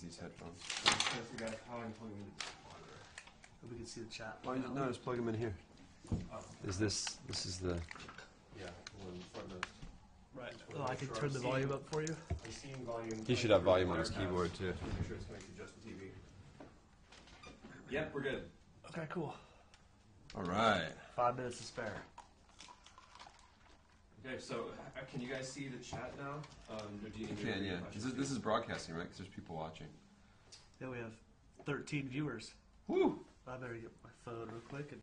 these headphones. Test you guys how I'm plugging into this monitor. Hope we can see the chat. No, just plug them in here. This is the... Yeah, one frontmost. Right. Oh, I can turn the volume up for you. I'm seeing volume. He should have volume on his keyboard, too. Make sure it's connected just to TV. Yep, we're good. Okay, cool. All right. 5 minutes to spare. Okay, so can you guys see the chat now? Or do you need You can, yeah. This is broadcasting, right? Because there's people watching. Yeah, we have 13 viewers. Woo! I better get my phone real quick and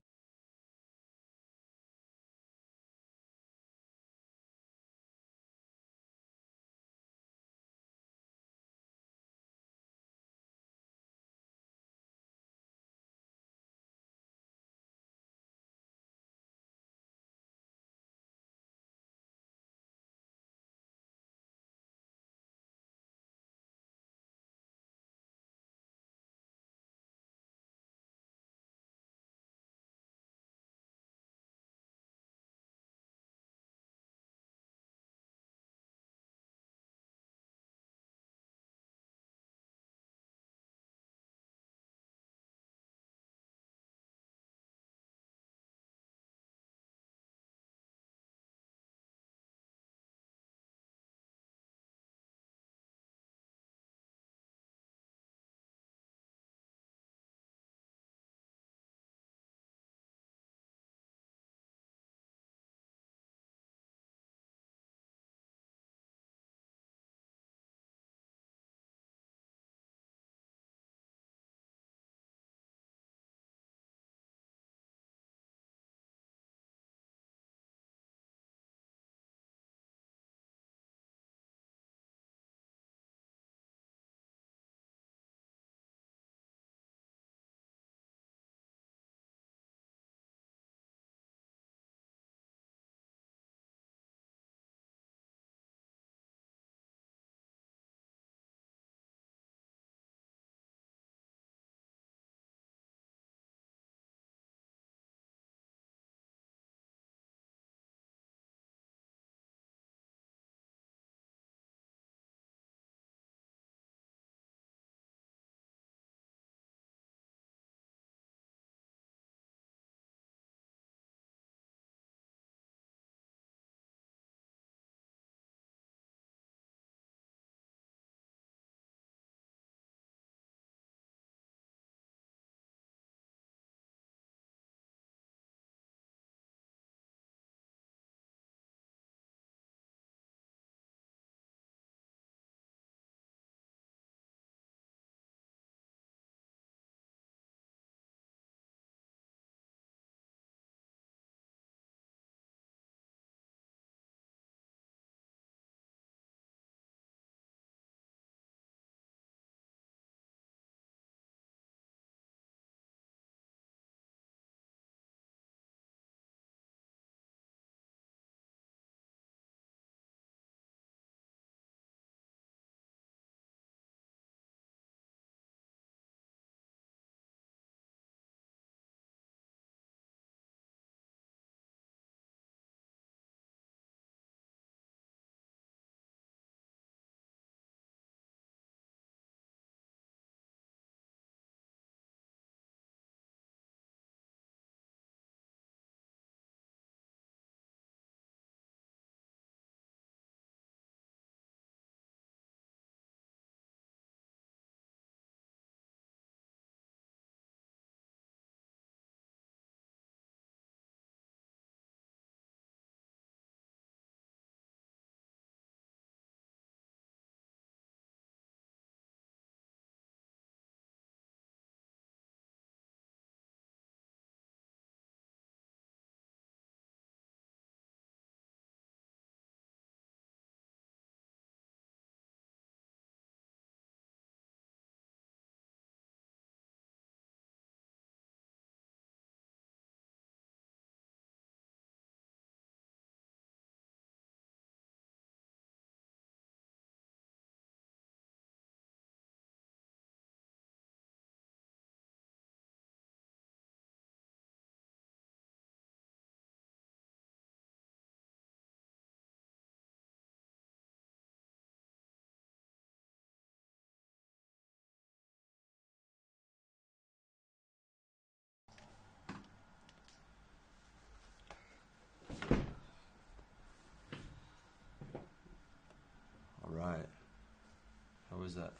was that?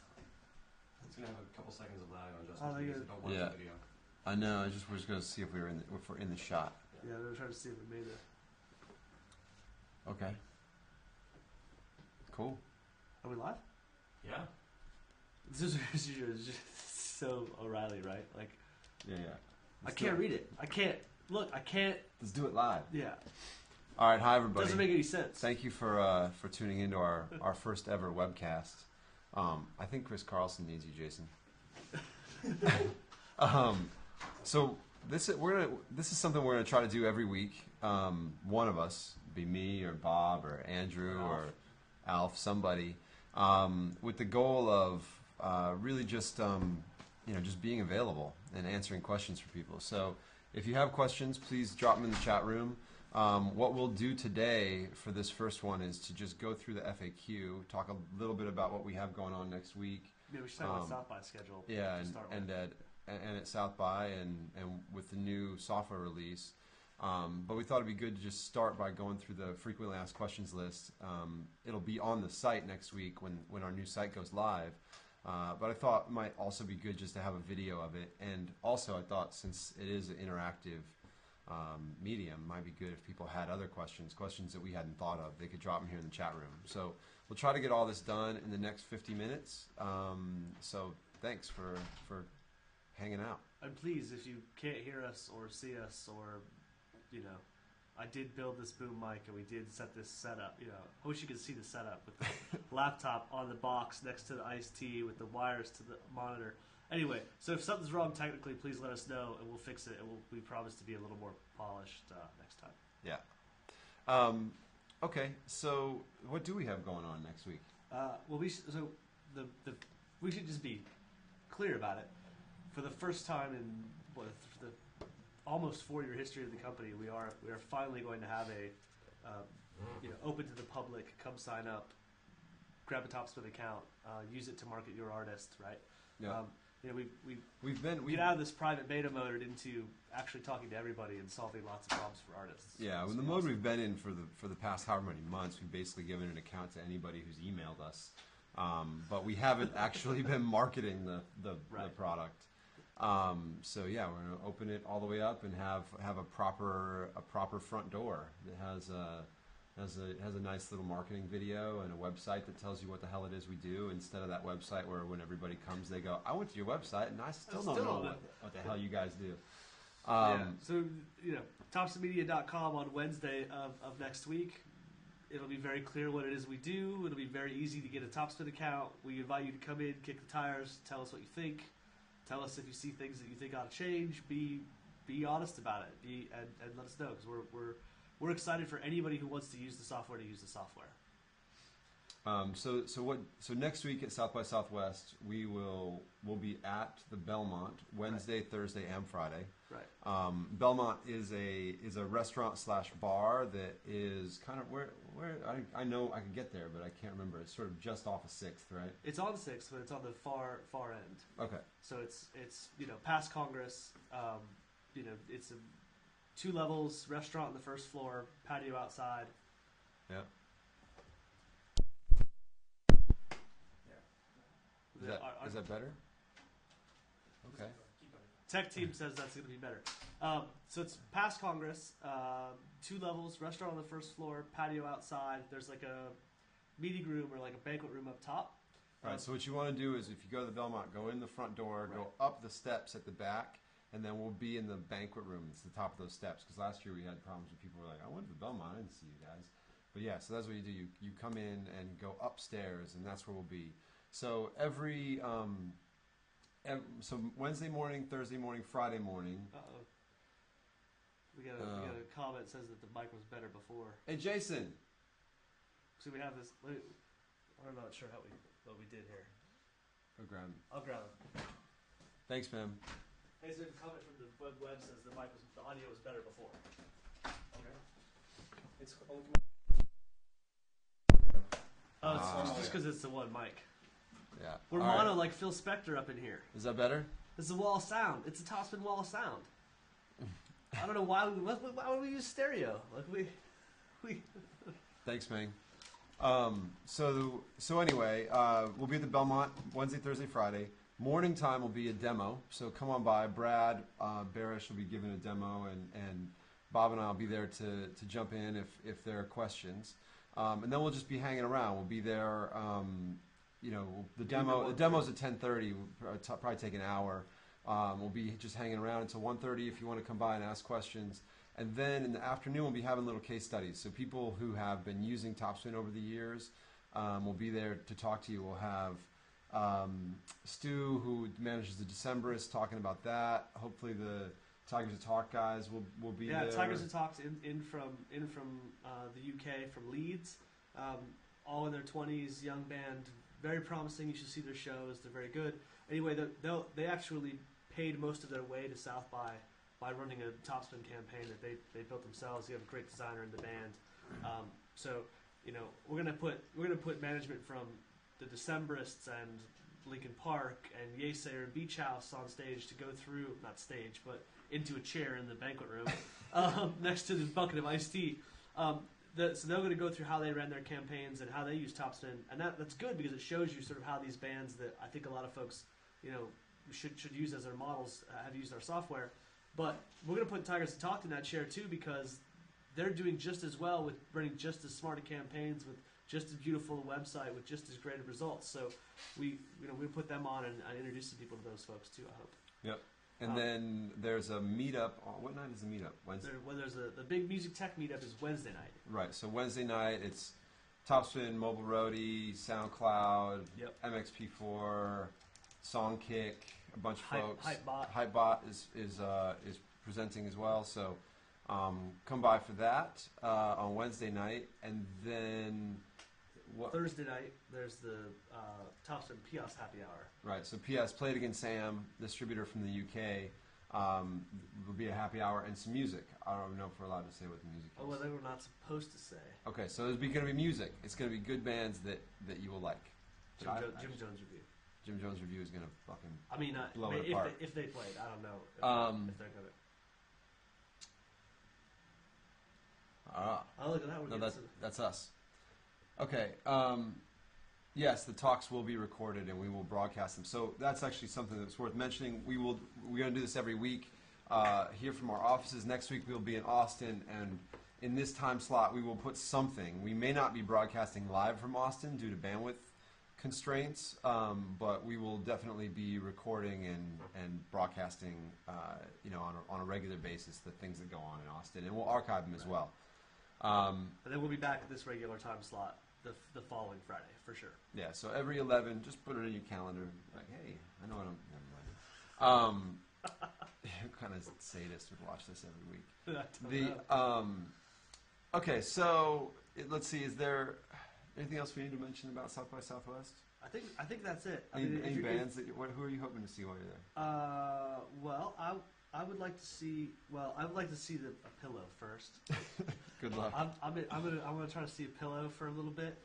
It's gonna have a couple seconds of lag on Oh, Justin's they because get- I don't want Yeah. the video. I know. I just was going to see if we were if we're in the shot. Yeah, they were trying to see if we made it. Okay. Cool. Are we live? Yeah. This is just so O'Reilly, right? Like, Yeah. I can't read it. I can't. Look, I can't. Let's do it live. Yeah. All right. Hi, everybody. Doesn't make any sense. Thank you for tuning into our first ever webcast. I think Chris Carlson needs you, Jason. So this is something we're gonna try to do every week. One of us, be me or Bob or Andrew or Alf, somebody, with the goal of really just just being available and answering questions for people. So if you have questions, please drop them in the chat room. What we'll do today for this first one is to just go through the FAQ, talk a little bit about what we have going on next week. Yeah, we should talk about South by schedule. Yeah, to start with. and at South by and with the new software release. But we thought it'd be good to just start by going through the frequently asked questions list. It'll be on the site next week when our new site goes live. But I thought it might also be good just to have a video of it. And also I thought since it is an interactive medium, it might be good if people had other questions that we hadn't thought of. They could drop them here in the chat room. So we'll try to get all this done in the next 50 minutes. So thanks for hanging out. And please, if you can't hear us or see us, or I did build this boom mic and we did set this setup. I wish you could see the setup with the laptop on the box next to the iced tea with the wires to the monitor. Anyway, so if something's wrong technically, please let us know and we'll fix it. And we promise to be a little more polished next time. Yeah. Okay. So what do we have going on next week? We should just be clear about it. For the first time in the almost 4-year history of the company, we are finally going to have a open to the public. Come sign up, grab a Topspin account, use it to market your artist. Right. Yeah. We get out of this private beta mode into actually talking to everybody and solving lots of problems for artists. Yeah, So well, the it's mode awesome. we've been in for the past however many months, we've basically given an account to anybody who's emailed us, but we haven't actually been marketing the product. So yeah, we're gonna open it all the way up and have a proper front door that has a nice little marketing video and a website that tells you what the hell it is we do, instead of that website where when everybody comes they go, I went to your website and I still don't know what the hell you guys do. So topspinmedia.com on Wednesday of next week. It'll be very clear what it is we do. It'll be very easy to get a Topspin account. We invite you to come in, kick the tires, tell us what you think. Tell us if you see things that you think ought to change. Be honest about it. And let us know, because we're excited for anybody who wants to use the software to use the software. So next week at South by Southwest we'll be at the Belmont Wednesday, Thursday, and Friday. Right. Belmont is a restaurant / bar that is kind of where I know I can get there, but I can't remember. It's sort of just off of 6th, right? It's on 6th, but it's on the far end. Okay. So it's past Congress. It's 2 levels, restaurant on the first floor, patio outside. Yeah. Is that better? Okay. Tech team says that's going to be better. So it's past Congress, 2 levels, restaurant on the first floor, patio outside. There's like a meeting room or like a banquet room up top. All right. So what you want to do is, if you go to the Belmont, go in the front door, go up the steps at the back, and then we'll be in the banquet room. It's the top of those steps. Because last year we had problems with people who were like, I went to the Belmont, I didn't see you guys. But yeah, so that's what you do. You come in and go upstairs, and that's where we'll be. So so Wednesday morning, Thursday morning, Friday morning. Uh-oh. We got a comment that says that the mic was better before. Hey, Jason. So we have this. I'm not sure what we did here. Go grab him. I'll grab him. Thanks, ma'am. Hey, so the comment from the web says the audio was better before. Okay. It's only It's just because it's the one mic. Yeah. We're All mono right. like Phil Spector up in here. Is that better? It's a wall of sound. It's a Topspin wall of sound. I don't know why would we use stereo? Like we. Thanks, man. So anyway, we'll be at the Belmont Wednesday, Thursday, Friday. Morning time will be a demo, so come on by. Brad Barish will be giving a demo, and Bob and I will be there to jump in if there are questions. And then we'll just be hanging around. We'll be there. The demo's at 10:30. Probably take an hour. We'll be just hanging around until 1:30 if you want to come by and ask questions. And then in the afternoon, we'll be having little case studies. So people who have been using Topspin over the years will be there to talk to you. We'll have Stu, who manages the Decemberists, talking about that. Hopefully the Tigers of Talk guys will be there. Yeah, Tigers of Talk in from the UK, from Leeds. All in their 20s, young band, very promising. You should see their shows. They're very good. Anyway, they actually paid most of their way to South by running a Topspin campaign that they built themselves. You have a great designer in the band. So we're gonna put management from the Decemberists and Linkin Park and Yesayer and Beach House on stage to go through, not stage, but into a chair in the banquet room next to this bucket of iced tea. So they're going to go through how they ran their campaigns and how they use Topspin, and that's good because it shows you sort of how these bands that I think a lot of folks should use as their models have used our software. But we're going to put Tigers to Talk in that chair too, because they're doing just as well with running just as smart campaigns with just as beautiful a website with just as great results. So we put them on and introduce some people to those folks too, I hope. Yep. And then there's a meetup. What night is the meetup? Wednesday. There's the big music tech meetup is Wednesday night. Right. So Wednesday night it's Topspin, Mobile Roadie, SoundCloud, MXP4, Songkick, a bunch of folks. Hypebot is presenting as well. So come by for that on Wednesday night, and then Thursday night there's the Topspin PS Happy Hour. Right. So PS Play It Again Sam, distributor from the UK. Will be a happy hour and some music. I don't even know if we're allowed to say what the music is. Oh, well, they were not supposed to say. Okay, so there's going to be music. It's going to be good bands that you will like. Jim Jones Review. Jim Jones Review is going to fucking blow it if apart. If they played, I don't know if they're going to. Oh, look at that. No, that's us. Okay. Yes, the talks will be recorded and we will broadcast them. So that's actually something that's worth mentioning. We're going to do this every week here from our offices. Next week we'll be in Austin, and in this time slot we will put something. We may not be broadcasting live from Austin due to bandwidth constraints, but we will definitely be recording and broadcasting on a regular basis the things that go on in Austin, and we'll archive them as well. And then we'll be back at this regular time slot the following Friday, for sure. Yeah, so every 11, just put it in your calendar. Like, hey, I know what I'm... What kind of sadist would watch this every week? Okay, so let's see. Is there anything else we need to mention about South by Southwest? I think that's it. Any bands who are you hoping to see while you're there? Well, I would like to see. Well, I would like to see a pillow first. Good luck. I'm gonna try to see a pillow for a little bit.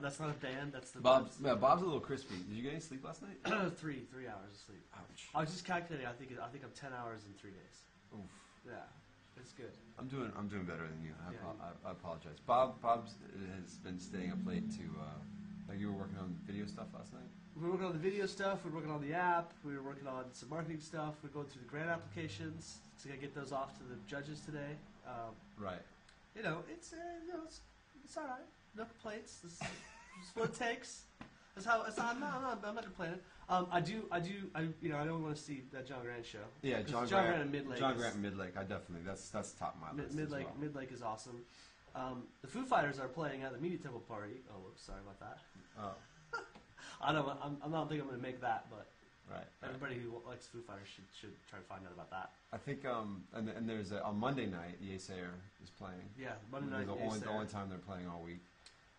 That's not a band. That's the Bob's a little crispy. Did you get any sleep last night? 3 hours of sleep. Ouch. I was just calculating. I think I'm 10 hours in 3 days. Oof. Yeah, it's good. I'm doing better than you. I apologize. Bob's has been staying up late to. Like you were working on video stuff last night. We were working on the video stuff. We were working on the app. We were working on some marketing stuff. We're going through the grant applications. So I gotta get those off to the judges today. Right. It's all right. No complaints. This is what it takes. I'm not complaining. I don't want to see that John Grant show. Yeah, John Grant and Midlake. John Grant and Midlake. I definitely that's top of my list. Midlake, as well. Midlake is awesome. The Foo Fighters are playing at the Media Temple party. Oh, whoops, sorry about that. Oh. I don't. I'm not thinking I'm going to make that, but right. Everybody who likes Foo Fighters should try to find out about that. I think and there's on Monday night, Yesayer is playing. Yeah, Monday night. The only time they're playing all week.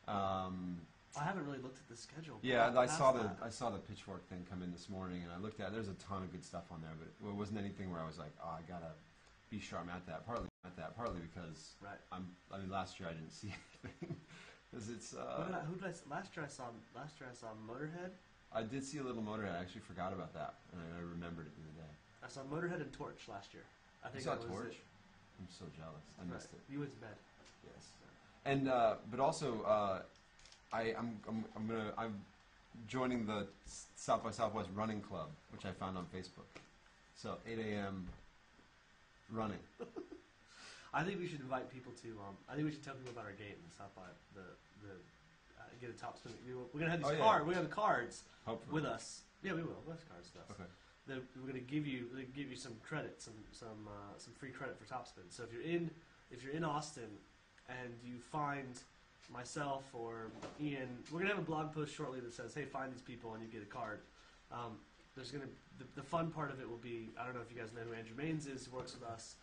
I haven't really looked at the schedule. Yeah, I saw the Pitchfork thing come in this morning, and I looked at it. There's a ton of good stuff on there, but it wasn't anything where I was like, oh, I gotta be sure I'm at that. Partly because last year I didn't see anything because it's. Last year I saw Motorhead. I did see a little Motorhead. I actually forgot about that, and I remembered it the other day. I saw Motorhead and Torch last year. I think you saw Torch. I'm so jealous. I missed it. You went to bed. Yes, and but also I'm joining the South by Southwest Running Club, which I found on Facebook. So 8 a.m. running. I think we should invite people to. I think we should tell people about our game and South by the get a Topspin. We're gonna have these cards. We're gonna have the cards with us. Yeah, we will. We'll have cards with us. Okay. We're gonna give you some credit, some free credit for Topspin. So if you're in Austin and you find myself or Ian, we're gonna have a blog post shortly that says, "Hey, find these people and you get a card." There's gonna the fun part of it will be, I don't know if you guys know who Andrew Maines is, who works with us,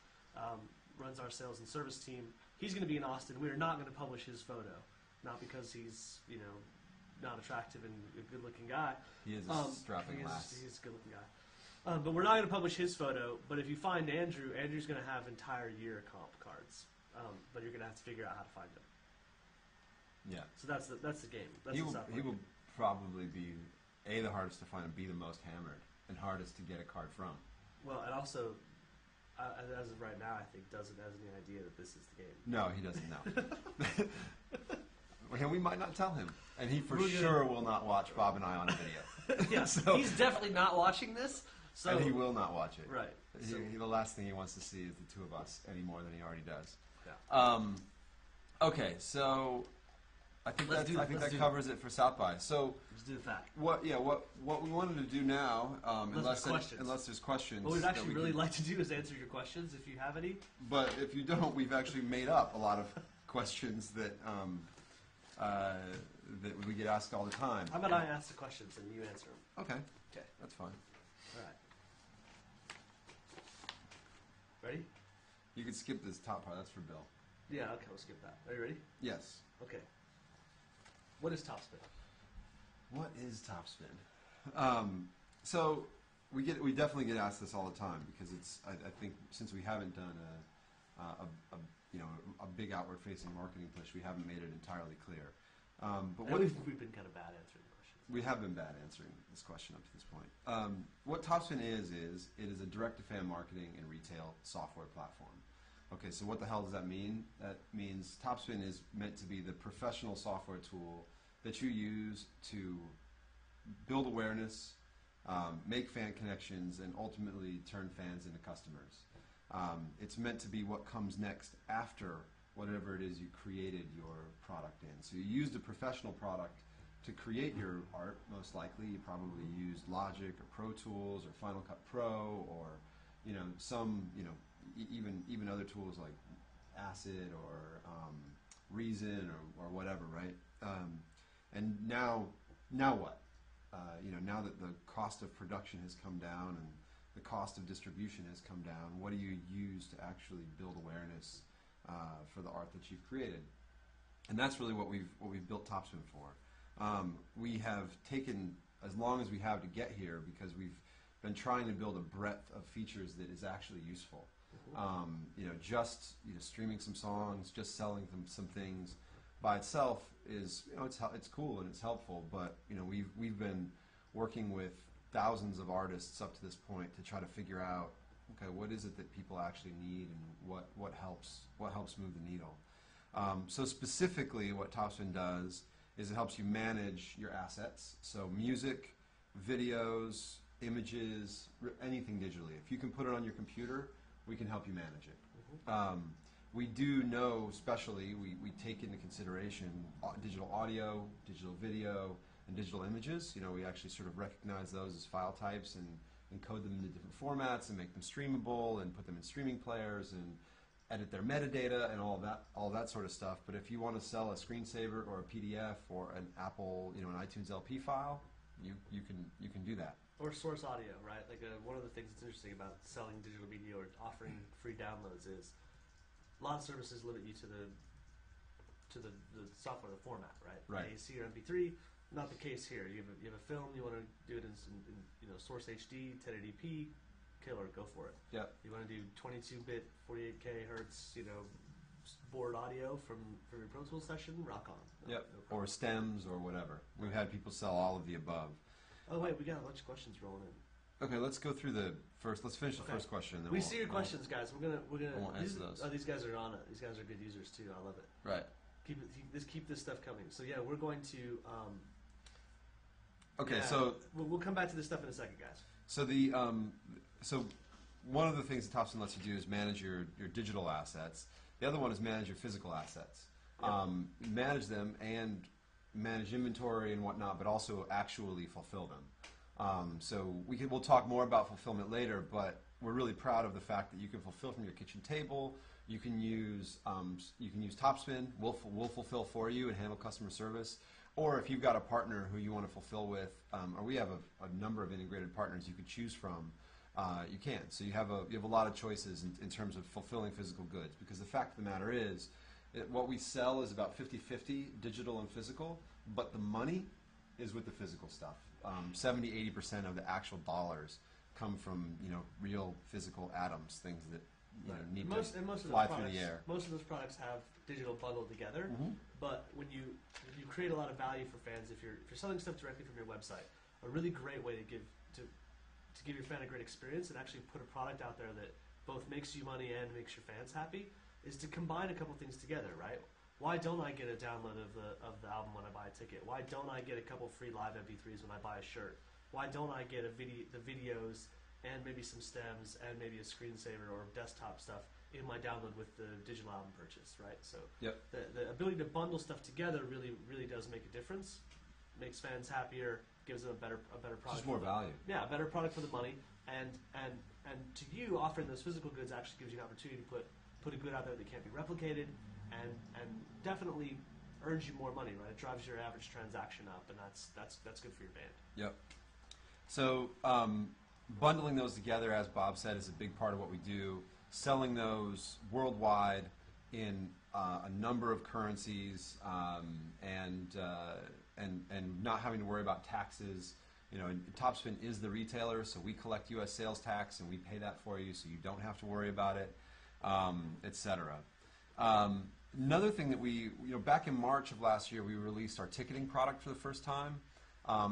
runs our sales and service team. He's going to be in Austin. We are not going to publish his photo, not because he's not attractive and a good-looking guy. He is a strapping lass. He's a good-looking guy. But we're not going to publish his photo. But if you find Andrew, Andrew's going to have entire year comp cards. But you're going to have to figure out how to find them. Yeah. So that's the game. That's he will probably be the hardest to find and be the most hammered and hardest to get a card from. Well, and also, as of right now, I think doesn't have any idea that this is the game. No, he doesn't know. And we might not tell him, and he for sure will not watch Bob and I on a video. Yeah, so, he's definitely not watching this. So, and he will not watch it. Right. The last thing he wants to see is the two of us any more than he already does. Yeah. Okay, so I think that covers it for South by. So let's do the fact. What we wanted to do now, unless there's questions. What we'd actually really like to do is answer your questions if you have any. But if you don't, we've actually made up a lot of questions that we get asked all the time. How about I ask the questions and you answer them? Okay. Okay. That's fine. All right. Ready? You can skip this top part. That's for Bill. Yeah. Okay. We'll skip that. Are you ready? Yes. Okay. What is Topspin? What is Topspin? So we definitely get asked this all the time because it's I think since we haven't done a big outward facing marketing push, we haven't made it entirely clear. But we've been kind of bad answering the questions. We have been bad answering this question up to this point. What Topspin is it is a direct to fan marketing and retail software platform. Okay, so what the hell does that mean? That means Topspin is meant to be the professional software tool that you use to build awareness, make fan connections, and ultimately turn fans into customers. It's meant to be what comes next after whatever it is you created your product in. So you used a professional product to create your art, most likely. You probably used Logic or Pro Tools or Final Cut Pro or even other tools like Acid or Reason or whatever, right? And now what? Now that the cost of production has come down and the cost of distribution has come down, what do you use to actually build awareness for the art that you've created? And that's really what we've built Topspin for. We have taken as long as we have to get here because we've been trying to build a breadth of features that is actually useful. Just streaming some songs, just selling them some things by itself is it's cool and it's helpful, but we've been working with thousands of artists up to this point to try to figure out what is it that people actually need and what helps move the needle. So specifically, what Topspin does is it helps you manage your assets, so music, videos, images, anything digitally. If you can put it on your computer, we can help you manage it. We do know, especially, we take into consideration digital audio, digital video, and digital images. We actually sort of recognize those as file types and encode them into different formats and make them streamable and put them in streaming players and edit their metadata and all that sort of stuff. But if you want to sell a screensaver or a PDF or an Apple, an iTunes LP file, you can do that. Or source audio, right? Like one of the things that's interesting about selling digital media or offering free downloads is a lot of services limit you to the software, the format, right? Right. AAC or MP3, not the case here. You have a film, you want to do it in Source HD, 1080p, killer, go for it. Yeah. You want to do 22-bit, 48K hertz, board audio from your Pro Tools session, rock on. Yep. Or stems or whatever. We've had people sell all of the above. Oh wait, we got a bunch of questions rolling in. Okay, let's go through let's finish the first question. Then we see your questions, guys. We're gonna. We'll answer those. Oh, these guys are on it. These guys are good users too. I love it. Right. keep this stuff coming. So yeah, we're going to. Okay, yeah, so we'll come back to this stuff in a second, guys. So the so one of the things that Topspin lets you do is manage your digital assets. The other one is manage your physical assets. Yep. Manage them and manage inventory and whatnot, but also actually fulfill them. So we'll talk more about fulfillment later, but we're really proud of the fact that you can fulfill from your kitchen table. You can use Topspin. We'll fulfill for you and handle customer service. Or if you've got a partner who you want to fulfill with, or we have a number of integrated partners you could choose from, you can. So you have a lot of choices in terms of fulfilling physical goods. Because the fact of the matter is, what we sell is about 50-50 digital and physical, but the money is with the physical stuff. 70-80% of the actual dollars come from real physical atoms, things that need to fly through the air. Most of those products have digital bundled together, but when you create a lot of value for fans, if you're selling stuff directly from your website, a really great way to give your fan a great experience and actually put a product out there that both makes you money and makes your fans happy is to combine a couple things together, right? Why don't I get a download of the album when I buy a ticket? Why don't I get a couple free live MP3s when I buy a shirt? Why don't I get the videos and maybe some stems and maybe a screensaver or desktop stuff in my download with the digital album purchase, right? So the ability to bundle stuff together really does make a difference. Makes fans happier, gives them a better product. Just more value. Yeah, a better product for the money, and to you, offering those physical goods actually gives you an opportunity to put a good out there that can't be replicated, and definitely earns you more money, right? It drives your average transaction up, and that's good for your band. Yep. So bundling those together, as Bob said, is a big part of what we do. Selling those worldwide in a number of currencies, and not having to worry about taxes. Topspin is the retailer, so we collect U.S. sales tax and we pay that for you, so you don't have to worry about it, etc. Another thing that we, back in March of last year, we released our ticketing product for the first time.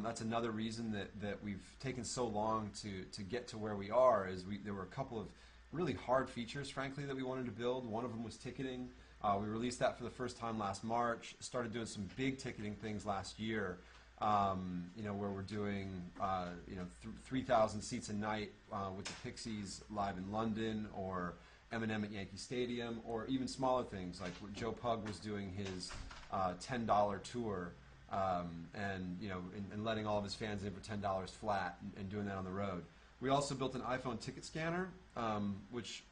That's another reason that we've taken so long to get to where we are. There were a couple of really hard features, frankly, that we wanted to build. One of them was ticketing. We released that for the first time last March. Started doing some big ticketing things last year. Where we're doing 3,000 seats a night with the Pixies live in London, or Eminem at Yankee Stadium, or even smaller things like what Joe Pug was doing his $10 tour, and letting all of his fans in for $10 flat and doing that on the road. We also built an iPhone ticket scanner, which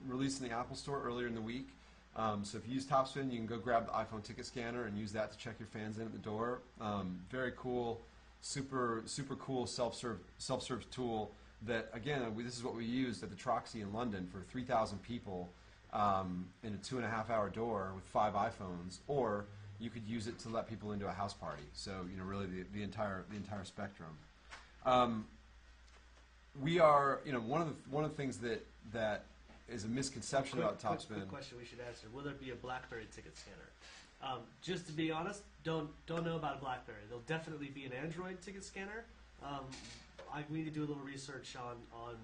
released in the Apple Store earlier in the week. So if you use Topspin, you can go grab the iPhone ticket scanner and use that to check your fans in at the door. Very cool, super cool self-serve tool that, again, this is what we used at the Troxy in London for 3,000 people in a 2.5-hour door with 5 iPhones, or you could use it to let people into a house party. So really the entire spectrum. We are one of the things that is a misconception about Topspin. Quick question we should answer: will there be a BlackBerry ticket scanner? Just to be honest, don't know about a BlackBerry. There'll definitely be an Android ticket scanner. We need to do a little research on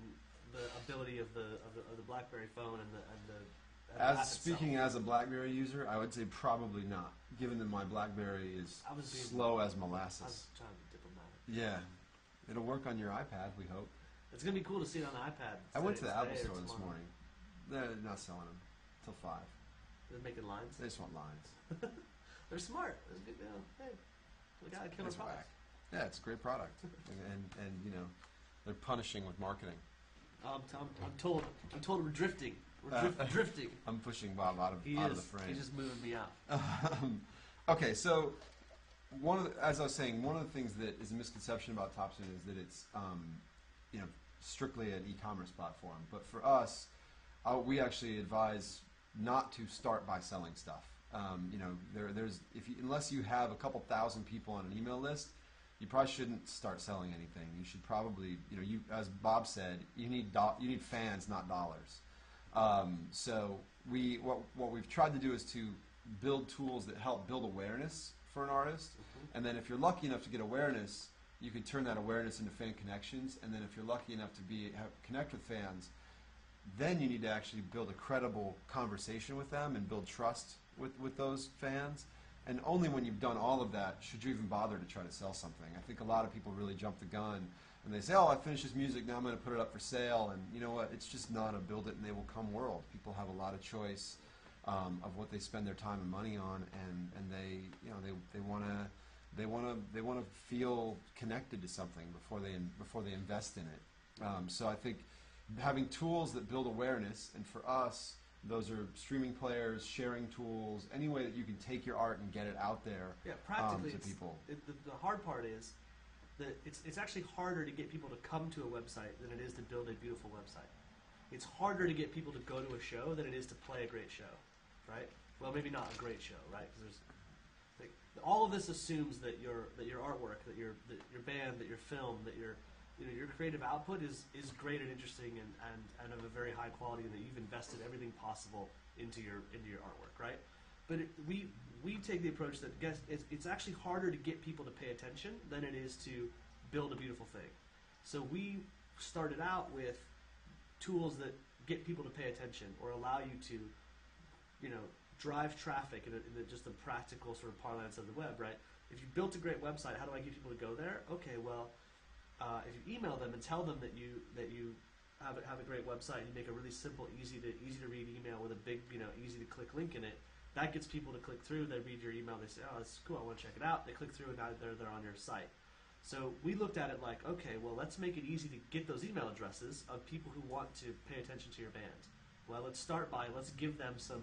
the ability of the BlackBerry phone and the app speaking itself. As a BlackBerry user, I would say probably not, given that my BlackBerry is slow as molasses. I was trying to be diplomatic. Yeah, it'll work on your iPad, we hope. It's gonna be cool to see it on the iPad. I went to the Apple Store this morning. They're not selling them till 5. They're making lines. They just want lines. They're smart. Hey, we got a killer product. Yeah, it's a great product, and they're punishing with marketing. I'm told we're drifting. We're drifting. I'm pushing Bob out of the frame. He's just moving me out. Okay, so as I was saying, one of the things that is a misconception about Topspin is that it's strictly an e-commerce platform. But for us, we actually advise not to start by selling stuff. Unless you have a couple thousand people on an email list, you probably shouldn't start selling anything. You should probably, as Bob said, you need fans, not dollars. So what we've tried to do is to build tools that help build awareness for an artist, and then if you're lucky enough to get awareness, you can turn that awareness into fan connections, and then if you're lucky enough to connect with fans, then you need to actually build a credible conversation with them and build trust with those fans. And only when you've done all of that should you even bother to try to sell something. I think a lot of people really jump the gun and they say, oh, I finished this music, now I'm going to put it up for sale. And you know what? It's just not a build it and they will come world. People have a lot of choice of what they spend their time and money on, and they want to feel connected to something before they invest in it. So I think having tools that build awareness, and for us, those are streaming players, sharing tools, any way that you can take your art and get it out there practically to people. The hard part is that it's actually harder to get people to come to a website than it is to build a beautiful website. It's harder to get people to go to a show than it is to play a great show, right? Well, maybe not a great show, right? Because all of this assumes that your artwork, that your band, that your film, that your creative output is great and interesting and of a very high quality, and that you've invested everything possible into your artwork, right? But we take the approach that it's actually harder to get people to pay attention than it is to build a beautiful thing. So we started out with tools that get people to pay attention or allow you to, drive traffic in just the practical sort of parlance of the web, right? If you built a great website, how do I get people to go there? Okay, well, if you email them and tell them that you have a great website and you make a really simple, easy to read email with a big, easy to click link in it, that gets people to click through. They read your email, they say, oh, that's cool, I want to check it out. They click through and now they're on your site. So we looked at it like, okay, well, let's make it easy to get those email addresses of people who want to pay attention to your band. Well, let's give them some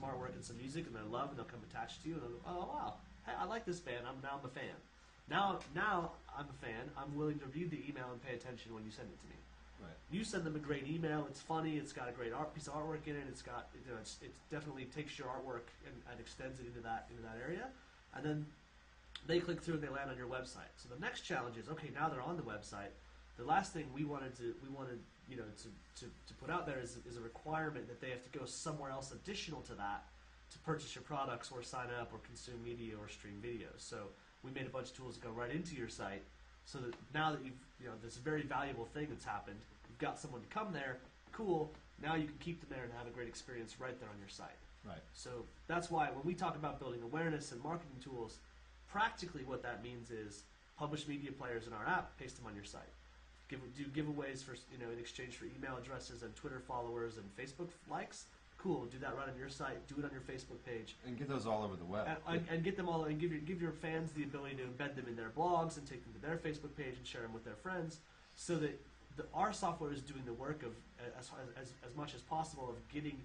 artwork and some music and they love, and they'll come attached to you and they'll go, oh wow, hey, I like this band. I'm a fan. Now I'm a fan. I'm willing to read the email and pay attention when you send it to me. Right. You send them a great email. It's funny. It's got a great piece of artwork in it. It's got it definitely takes your artwork and extends it into that area, and then they click through and they land on your website. So the next challenge is, okay, now they're on the website. The last thing we wanted to put out there is a requirement that they have to go somewhere else additional to that to purchase your products or sign up or consume media or stream videos. So we made a bunch of tools that go right into your site, so that now that you've this very valuable thing that's happened, you've got someone to come there. Cool. Now you can keep them there and have a great experience right there on your site. Right. So that's why when we talk about building awareness and marketing tools, practically what that means is publish media players in our app, paste them on your site. Do giveaways for in exchange for email addresses and Twitter followers and Facebook likes. Cool, do that right on your site. Do it on your Facebook page, and get those all over the web. And get them all, and give your fans the ability to embed them in their blogs and take them to their Facebook page and share them with their friends, so that our software is doing the work of as much as possible of getting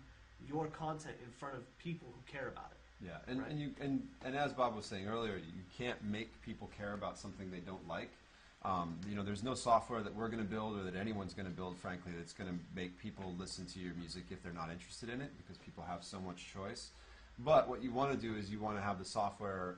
your content in front of people who care about it. Yeah, and right? and as Bob was saying earlier, you can't make people care about something they don't like. There's no software that we're going to build or that anyone's going to build, frankly, that's going to make people listen to your music if they're not interested in it, because people have so much choice. But what you want to do is you want to have the software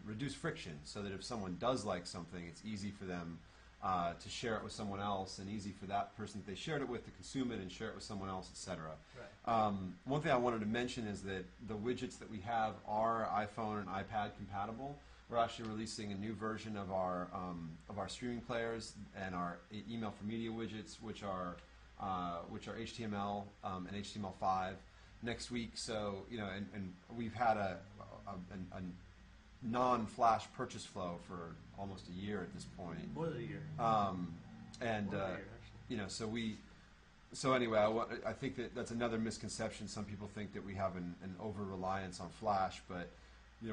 reduce friction, so that if someone does like something, it's easy for them to share it with someone else, and easy for that person that they shared it with to consume it and share it with someone else, etc. Right. One thing I wanted to mention is that the widgets that we have are iPhone and iPad compatible. We're actually releasing a new version of our streaming players and our email for media widgets, which are HTML and HTML5 next week. So and we've had a non-Flash purchase flow for almost a year at this point. More than a year. So anyway, I think that's another misconception. Some people think that we have an over reliance on Flash, but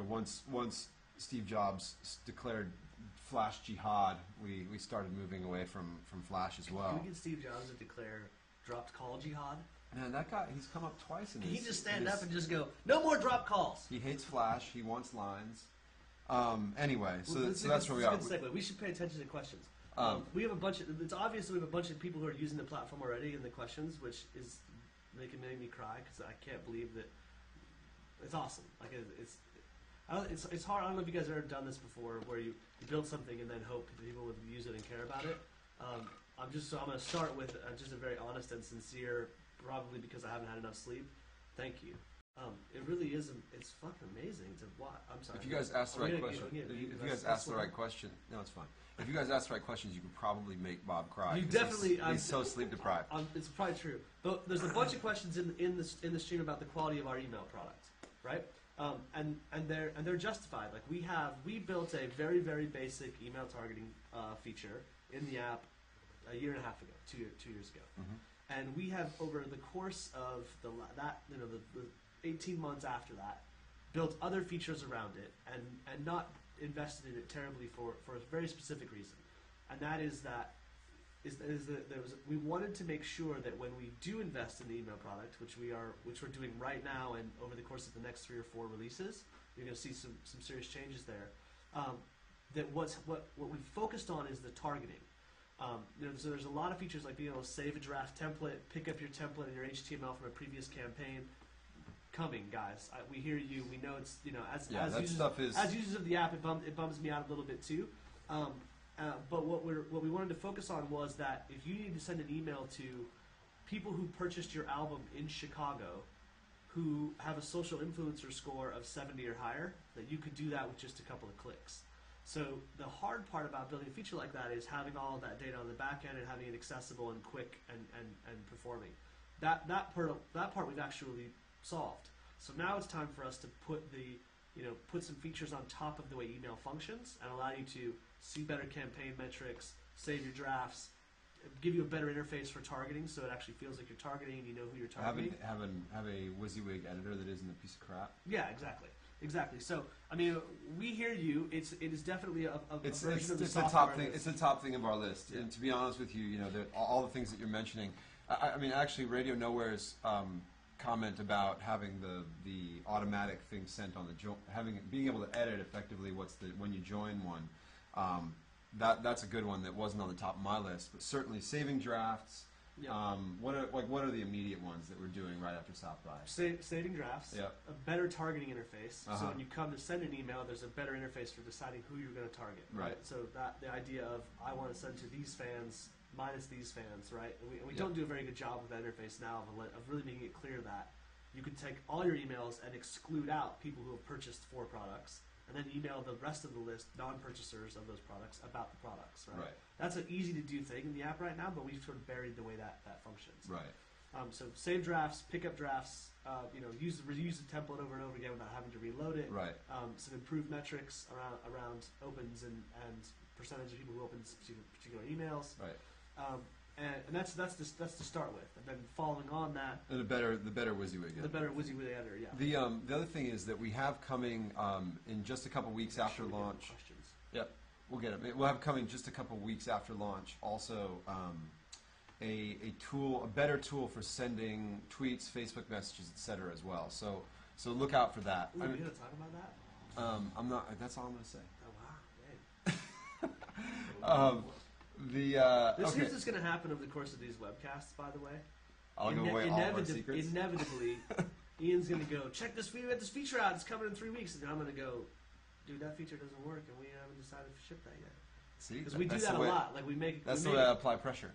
once Steve Jobs declared Flash jihad, we started moving away from Flash as well. Can we get Steve Jobs to declare dropped call jihad? Man, that guy, he's come up twice in this. Can he just stand up and just go, no more drop calls? He hates Flash. He wants lines. Anyway, so that's where we are. That's a good segue. We should pay attention to questions. We have a bunch of. It's obvious that we have a bunch of people who are using the platform already in the questions, which is making me cry because I can't believe that. It's awesome. Like it's hard. I don't know if you guys have ever done this before, where you build something and then hope that people would use it and care about it. I'm going to start with just a very honest and sincere, probably because I haven't had enough sleep. Thank you. It really is. It's fucking amazing to watch. I'm sorry. If you guys ask the right question, if you guys ask the right question, no, it's fine. If you guys ask the right questions, you could probably make Bob cry. You definitely. He's so sleep deprived. It's probably true. But there's a bunch of questions in the stream about the quality of our email product, right? And they're justified. Like we built a very, very basic email targeting feature in the app a year and a half ago, 2 years ago, and we have over the course of the 18 months after that built other features around it and not invested in it terribly for a very specific reason, and that is that we wanted to make sure that when we do invest in the email product, which we're doing right now, and over the course of the next 3 or 4 releases, you're going to see some serious changes there. That what we focused on is the targeting. So there's a lot of features like being able to save a draft template, pick up your template and your HTML from a previous campaign. Coming, guys. We hear you. We know it's as users of the app, it bums me out a little bit too. But what we wanted to focus on was that if you need to send an email to people who purchased your album in Chicago, who have a social influencer score of 70 or higher, that you could do that with just a couple of clicks. So the hard part about building a feature like that is having all of that data on the back end and having it accessible and quick and performing. That part we've actually solved. So now it's time for us to put some features on top of the way email functions and allow you to see better campaign metrics, save your drafts, give you a better interface for targeting, so it actually feels like you're targeting and you know who you're targeting. Have a WYSIWYG editor that isn't a piece of crap. Yeah, exactly. So I mean, we hear you. It is definitely a version of the software. The top thing. It's the top thing of our list. Yeah. And to be honest with you, all the things that you're mentioning. I mean, actually, Radio Nowhere's comment about having the automatic thing sent on being able to edit effectively when you join one. That's a good one that wasn't on the top of my list, but certainly saving drafts. Yep. What are the immediate ones that we're doing right after South by? Saving drafts. Yep. A better targeting interface. Uh-huh. So when you come to send an email, there's a better interface for deciding who you're going to target. Right. So that the idea of I want to send to these fans minus these fans, right? And we don't do a very good job with that interface now of really making it clear that you can take all your emails and exclude out people who have purchased 4 products, and then email the rest of the list, non-purchasers of those products, about the products, right? That's an easy-to-do thing in the app right now, but we've sort of buried the way that functions. Right. So save drafts, pick up drafts, reuse the template over and over again without having to reload it. Right. Some improved metrics around opens and percentage of people who open particular emails. Right. And that's to start with, and then following on that, And the better WYSIWYG editor. the better WYSIWYG editor, yeah. The other thing is that we have coming in just a couple weeks after launch. Questions. Yep, we'll get it. We'll have coming just a couple weeks after launch. Also, a better tool for sending tweets, Facebook messages, etc. as well. So look out for that. Ooh, are we gonna talk about that? I'm not. That's all I'm gonna say. Oh wow, dang. Here's Okay. what's going to happen over the course of these webcasts, by the way. I'll give away all of our secrets. Inevitably, Ian's going to go, check this feature out, it's coming in 3 weeks. And I'm going to go, dude, that feature doesn't work, and we haven't decided to ship that yet. See? Because we do that a lot. Like, we make That's the way I apply pressure.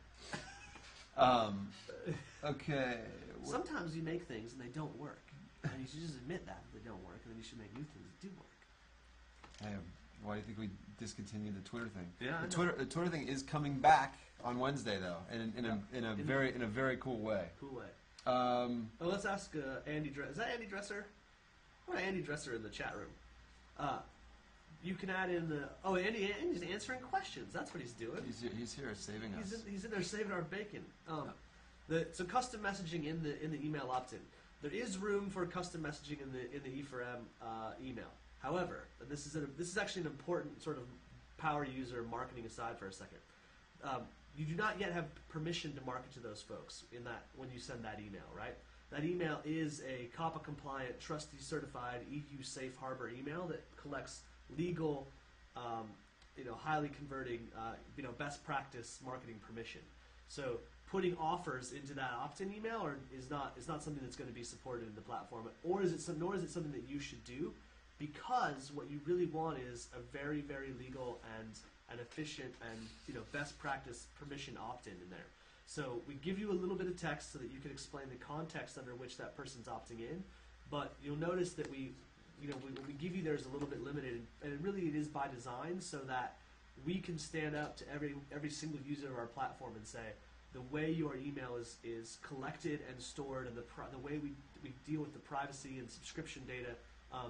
Okay. Sometimes you make things and they don't work. And you should just admit that they don't work, and then you should make new things that do work. Hey, why do you think we discontinued the Twitter thing? Yeah, the Twitter thing is coming back on Wednesday though, in a very cool way. Cool way. Let's ask Andy. Is that Andy Dresser? What Andy Dresser in the chat room? You can add in the Andy's answering questions. That's what he's doing. He's here saving us. He's in there saving our bacon. So custom messaging in the email opt-in. There is room for custom messaging in the E4M email. However, this is actually an important sort of power user marketing aside for a second. You do not yet have permission to market to those folks when you send that email, right? That email is a COPPA compliant, trustee certified, EU safe harbor email that collects legal, highly converting, best practice marketing permission. So putting offers into that opt-in email is not something that's going to be supported in the platform, nor is it something that you should do. Because what you really want is a very, very legal and efficient and best practice permission opt-in in there. So we give you a little bit of text so that you can explain the context under which that person's opting in, But you'll notice that what we give you there is a little bit limited, and really it is by design so that we can stand up to every single user of our platform and say, the way your email is collected and stored, and the way we deal with the privacy and subscription data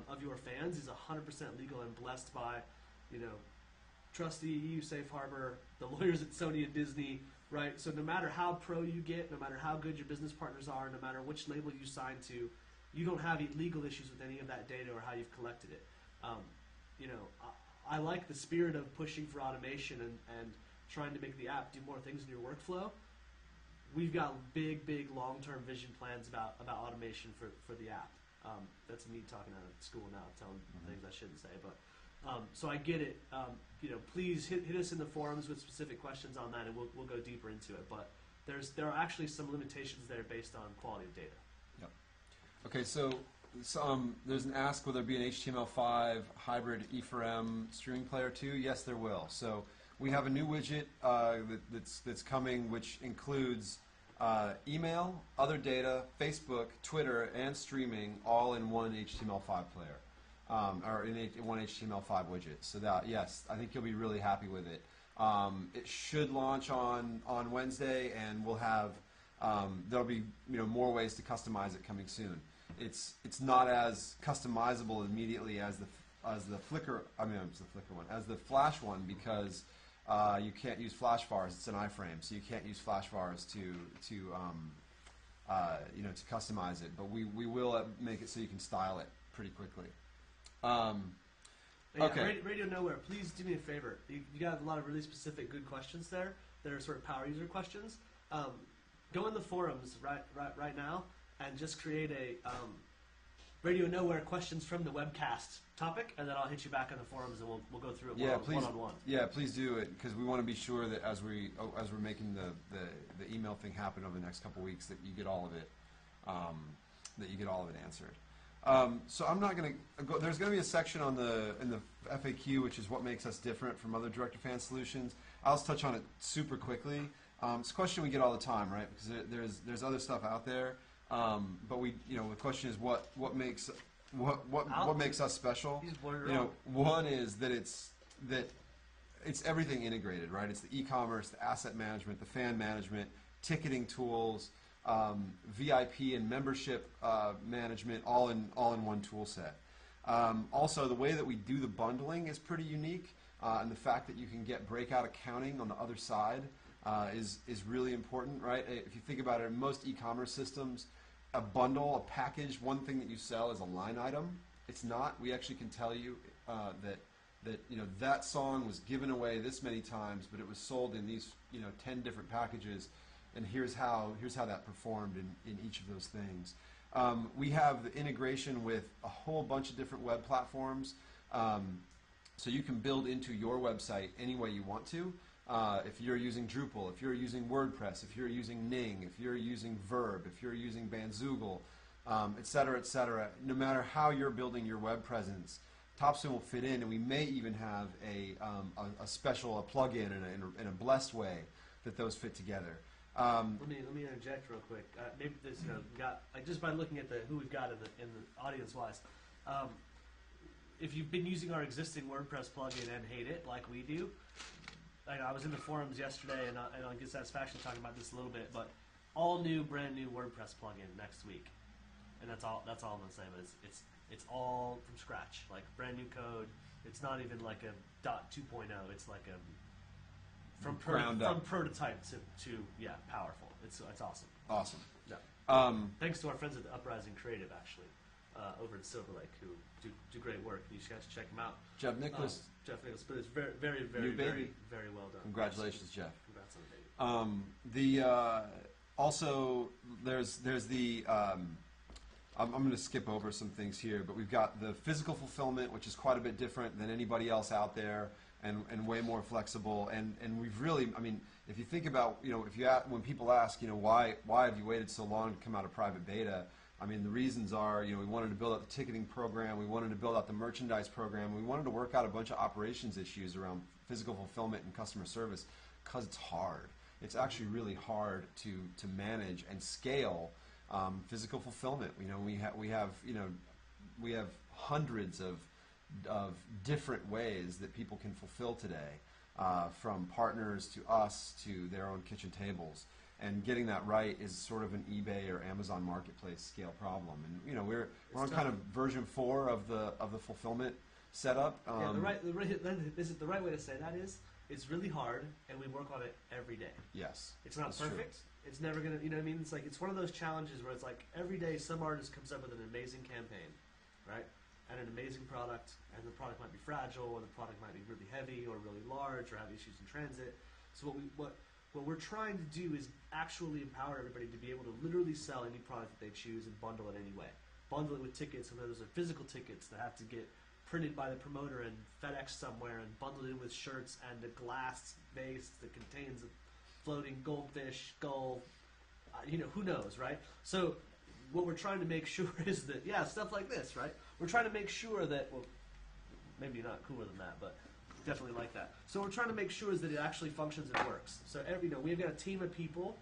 of your fans is 100% legal and blessed by, trusty EU Safe Harbor, the lawyers at Sony and Disney, right? So no matter how pro you get, no matter how good your business partners are, no matter which label you sign to, you don't have legal issues with any of that data or how you've collected it. I like the spirit of pushing for automation and trying to make the app do more things in your workflow. We've got big, long-term vision plans about automation for the app. That's me talking out of school now, telling things I shouldn't say. But so I get it. Please hit us in the forums with specific questions on that, and we'll go deeper into it. But there are actually some limitations there based on quality of data. Yep. Okay, so there's an ask, will there be an HTML5 hybrid E4M streaming player too? Yes, there will. So we have a new widget that's coming, which includes email, other data, Facebook, Twitter, and streaming all in one HTML5 player, or in one HTML5 widget. So that, yes, I think you'll be really happy with it. It should launch on Wednesday, and we'll have there'll be more ways to customize it coming soon. It's not as customizable immediately as the Flickr. It's the Flickr one, as the Flash one, because you can't use flash vars. It's an iframe, so you can't use flash vars to customize it. But we will make it so you can style it pretty quickly. Okay. Radio Nowhere, please do me a favor. You got a lot of really specific good questions there that are sort of power user questions. Go in the forums right now and just create a Radio Nowhere questions from the webcast topic, and then I'll hit you back on the forums and we'll go through it one-on-one. Yeah, please do it, because we want to be sure that as we're making the email thing happen over the next couple weeks, that you get all of it, answered. So I'm not going to go. There's going to be a section in the FAQ, which is what makes us different from other direct-to-fan solutions. I'll just touch on it super quickly. It's a question we get all the time, right? Because there's other stuff out there. But the question is what makes us special? One is that it's everything integrated, right? It's the e-commerce, the asset management, the fan management, ticketing tools, VIP and membership management, all in one tool set. Also, the way that we do the bundling is pretty unique, and the fact that you can get breakout accounting on the other side is really important, right? If you think about it, in most e-commerce systems, a bundle, a package, one thing that you sell is a line item. It's not. We actually can tell you that song was given away this many times, but it was sold in these 10 different packages, and here's how that performed in each of those things. We have the integration with a whole bunch of different web platforms, so you can build into your website any way you want to. If you're using Drupal, if you're using WordPress, if you're using Ning, if you're using Verb, if you're using Bandzoogle, et cetera, no matter how you're building your web presence, Topspin will fit in, and we may even have a special plugin in a blessed way that those fit together. Let me interject real quick. Maybe this got just by looking at who we've got in the audience wise. If you've been using our existing WordPress plugin and hate it like we do. I was in the forums yesterday, and on Good Satisfaction talking about this a little bit, but brand new WordPress plugin next week, and that's all I'm gonna say. But it's all from scratch, like brand new code. It's not even like a .2.0. It's like from prototype to powerful. It's awesome. Awesome. Yeah. Thanks to our friends at the Uprising Creative, actually, over in Silver Lake, who do great work. You guys should check them out. Jeff Nicholas, but it's very well done. Congratulations, Jeff. Congrats on the baby. Also there's the I'm going to skip over some things here, but we've got the physical fulfillment, which is quite a bit different than anybody else out there, and way more flexible. And we've really, if you think about, when people ask, why have you waited so long to come out of private beta? The reasons are, we wanted to build out the ticketing program, we wanted to build out the merchandise program, we wanted to work out a bunch of operations issues around physical fulfillment and customer service, because it's hard. It's actually really hard to manage and scale physical fulfillment. We have hundreds of different ways that people can fulfill today, from partners to us to their own kitchen tables. And getting that right is sort of an eBay or Amazon marketplace scale problem. And we're on kind of version 4 of the fulfillment setup. The right way to say that is it's really hard, and we work on it every day. Yes, it's not perfect. True. It's never gonna, you know what I mean? It's like it's one of those challenges where it's like every day some artist comes up with an amazing campaign, right? And an amazing product, and the product might be fragile, or the product might be really heavy, or really large, or have issues in transit. So what we're trying to do is actually empower everybody to be able to literally sell any product that they choose and bundle it anyway. Bundle it with tickets, and those are physical tickets that have to get printed by the promoter and FedEx somewhere, and bundled in with shirts and a glass vase that contains a floating goldfish skull. Who knows, right? So what we're trying to make sure is that, stuff like this, right? We're trying to make sure that, well, maybe not cooler than that, but definitely like that. So we're trying to make sure is that it actually functions and works. So we've got a team of people,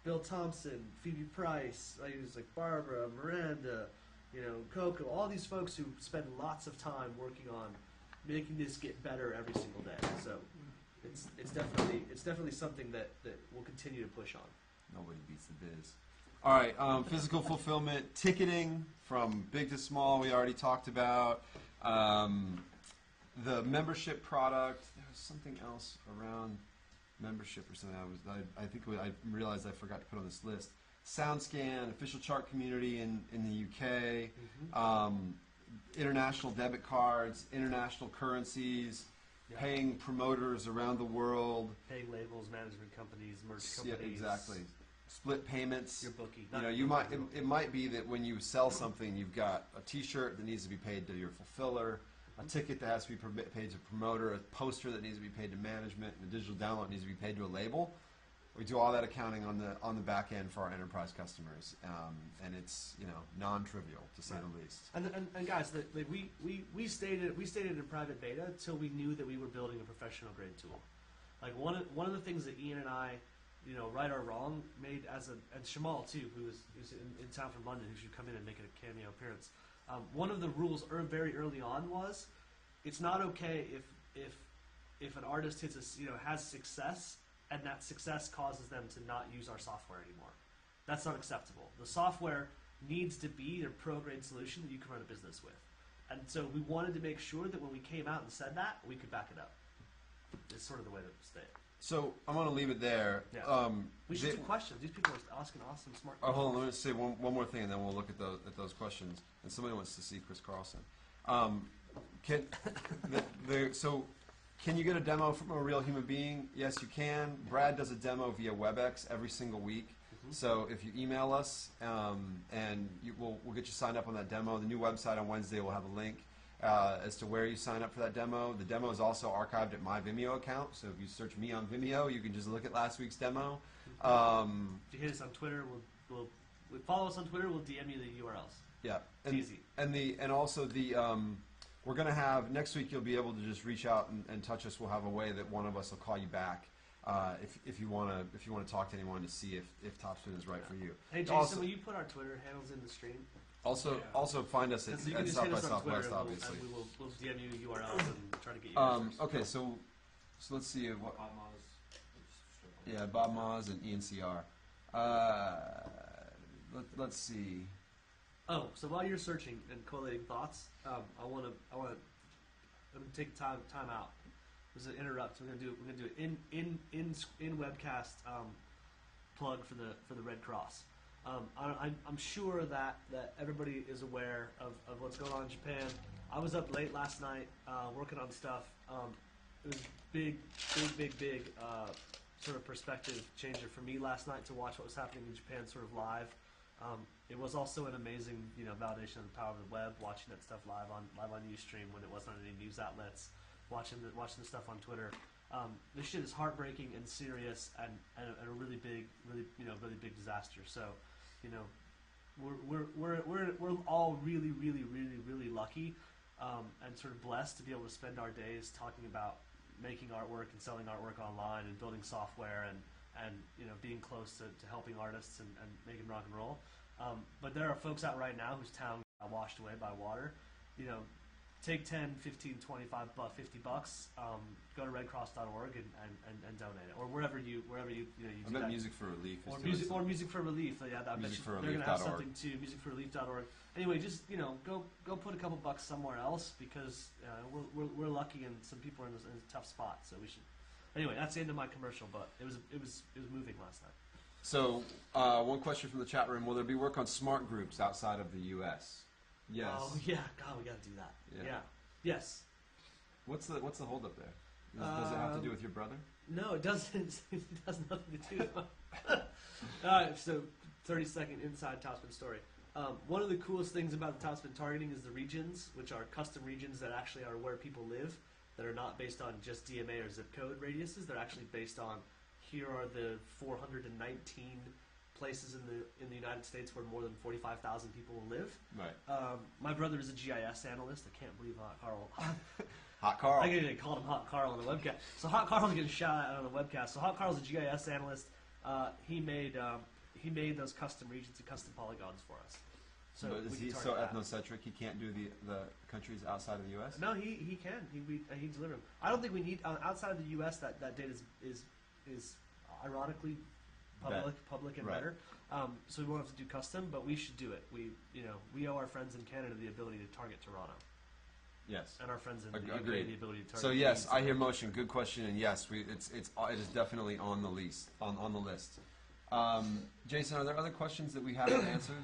Bill Thompson, Phoebe Price, I use like Barbara, Miranda, Coco, all these folks who spend lots of time working on making this get better every single day. So it's definitely something that we'll continue to push on. Nobody beats the biz. All right, physical fulfillment, ticketing from big to small. We already talked about the membership product. There was something else around membership or something. I realized I forgot to put on this list. SoundScan, official chart community in the UK, international debit cards, international currencies, paying promoters around the world, paying labels, management companies, merch companies. Yeah, exactly. Split payments. Your bookie. It might be that when you sell something, you've got a T-shirt that needs to be paid to your fulfiller, a ticket that has to be paid to a promoter, a poster that needs to be paid to management, and a digital download needs to be paid to a label. We do all that accounting on the back end for our enterprise customers, and it's non-trivial to say the least. And guys, we stayed in private beta until we knew that we were building a professional grade tool. Like one of the things that Ian and I, right or wrong, made and Shamal too, who's in town from London, who should come in and make a cameo appearance. One of the rules very early on was, it's not okay if an artist has success, and that success causes them to not use our software anymore. That's not acceptable. The software needs to be their pro-grade solution that you can run a business with. And so we wanted to make sure that when we came out and said that, we could back it up. It's sort of the way to say it. So I'm going to leave it there. Yeah. We should do questions. These people are asking awesome, smart questions. Hold on, let me say one more thing, and then we'll look at those questions. And somebody wants to see Chris Carlson. Can you get a demo from a real human being? Yes, you can. Brad does a demo via WebEx every single week. Mm-hmm. So if you email us, we'll get you signed up on that demo. The new website on Wednesday will have a link as to where you sign up for that demo. The demo is also archived at my Vimeo account. So if you search me on Vimeo, you can just look at last week's demo. If you hit us on Twitter, we'll follow us on Twitter. We'll DM you the URLs. Yeah, it's easy. And also we're going to have, next week you'll be able to just reach out and touch us. We'll have a way that one of us will call you back if you want to talk to anyone to see if Topspin is right for you. Hey Jason, will you put our Twitter handles in the stream? Also find us at South by Southwest, obviously. And we'll DM you URLs and try to get you okay, so let's see. Bob Moz. Yeah, Bob Moz and ENCR. Let's see. Oh, so while you're searching and collating thoughts, I want to take time out. There's an interrupt. We're gonna do it in Webcast plug for the Red Cross. I'm sure that everybody is aware of what's going on in Japan. I was up late last night working on stuff. It was big sort of perspective changer for me last night to watch what was happening in Japan sort of live. It was also an amazing, validation of the power of the web, watching that stuff live on Ustream when it wasn't on any news outlets, watching the stuff on Twitter. This shit is heartbreaking and serious and a really big disaster. So, we're all really lucky and sort of blessed to be able to spend our days talking about making artwork and selling artwork online and building software and and being close to helping artists and making rock and roll. But there are folks out right now whose town got washed away by water. Take 10, 15, 25, $50. Go to redcross.org and donate it, or wherever you you I do bet that. Music for Relief is Or doing music something. or Music for Relief. Yeah, I bet they're going to have something too. Musicforrelief.org. Anyway, just go put a couple bucks somewhere else, because we're lucky and some people are in a tough spot. So we should. Anyway, that's the end of my commercial. But it was moving last night. So, one question from the chat room: will there be work on smart groups outside of the U.S.? Yes. Oh yeah, God, we got to do that. Yeah. Yes. What's the holdup there? Does it have to do with your brother? No, it doesn't. It has nothing to do. All right, so 30-second inside Topspin story. One of the coolest things about the Topspin targeting is the regions, which are custom regions that actually are where people live, that are not based on just DMA or zip code radiuses. They're actually based on, here are the 419 places in the United States where more than 45,000 people will live. Right. My brother is a GIS analyst. I can't believe Carl. Hot Carl. I called him Hot Carl on the webcast. So Hot Carl's getting shout out on the webcast. So Hot Carl's a GIS analyst. He made those custom regions and custom polygons for us. So but is he so ethnocentric he can't do the countries outside of the U.S.? No, he can. He delivered them. I don't think we need outside of the U.S. that data is ironically public and better. So we won't have to do custom, but we should do it. We owe our friends in Canada the ability to target Toronto. Yes. And our friends in the UK the ability to target. So yes, I hear motion. Good question, and yes, it is definitely on the list. On the list. Jason, are there other questions that we haven't answered?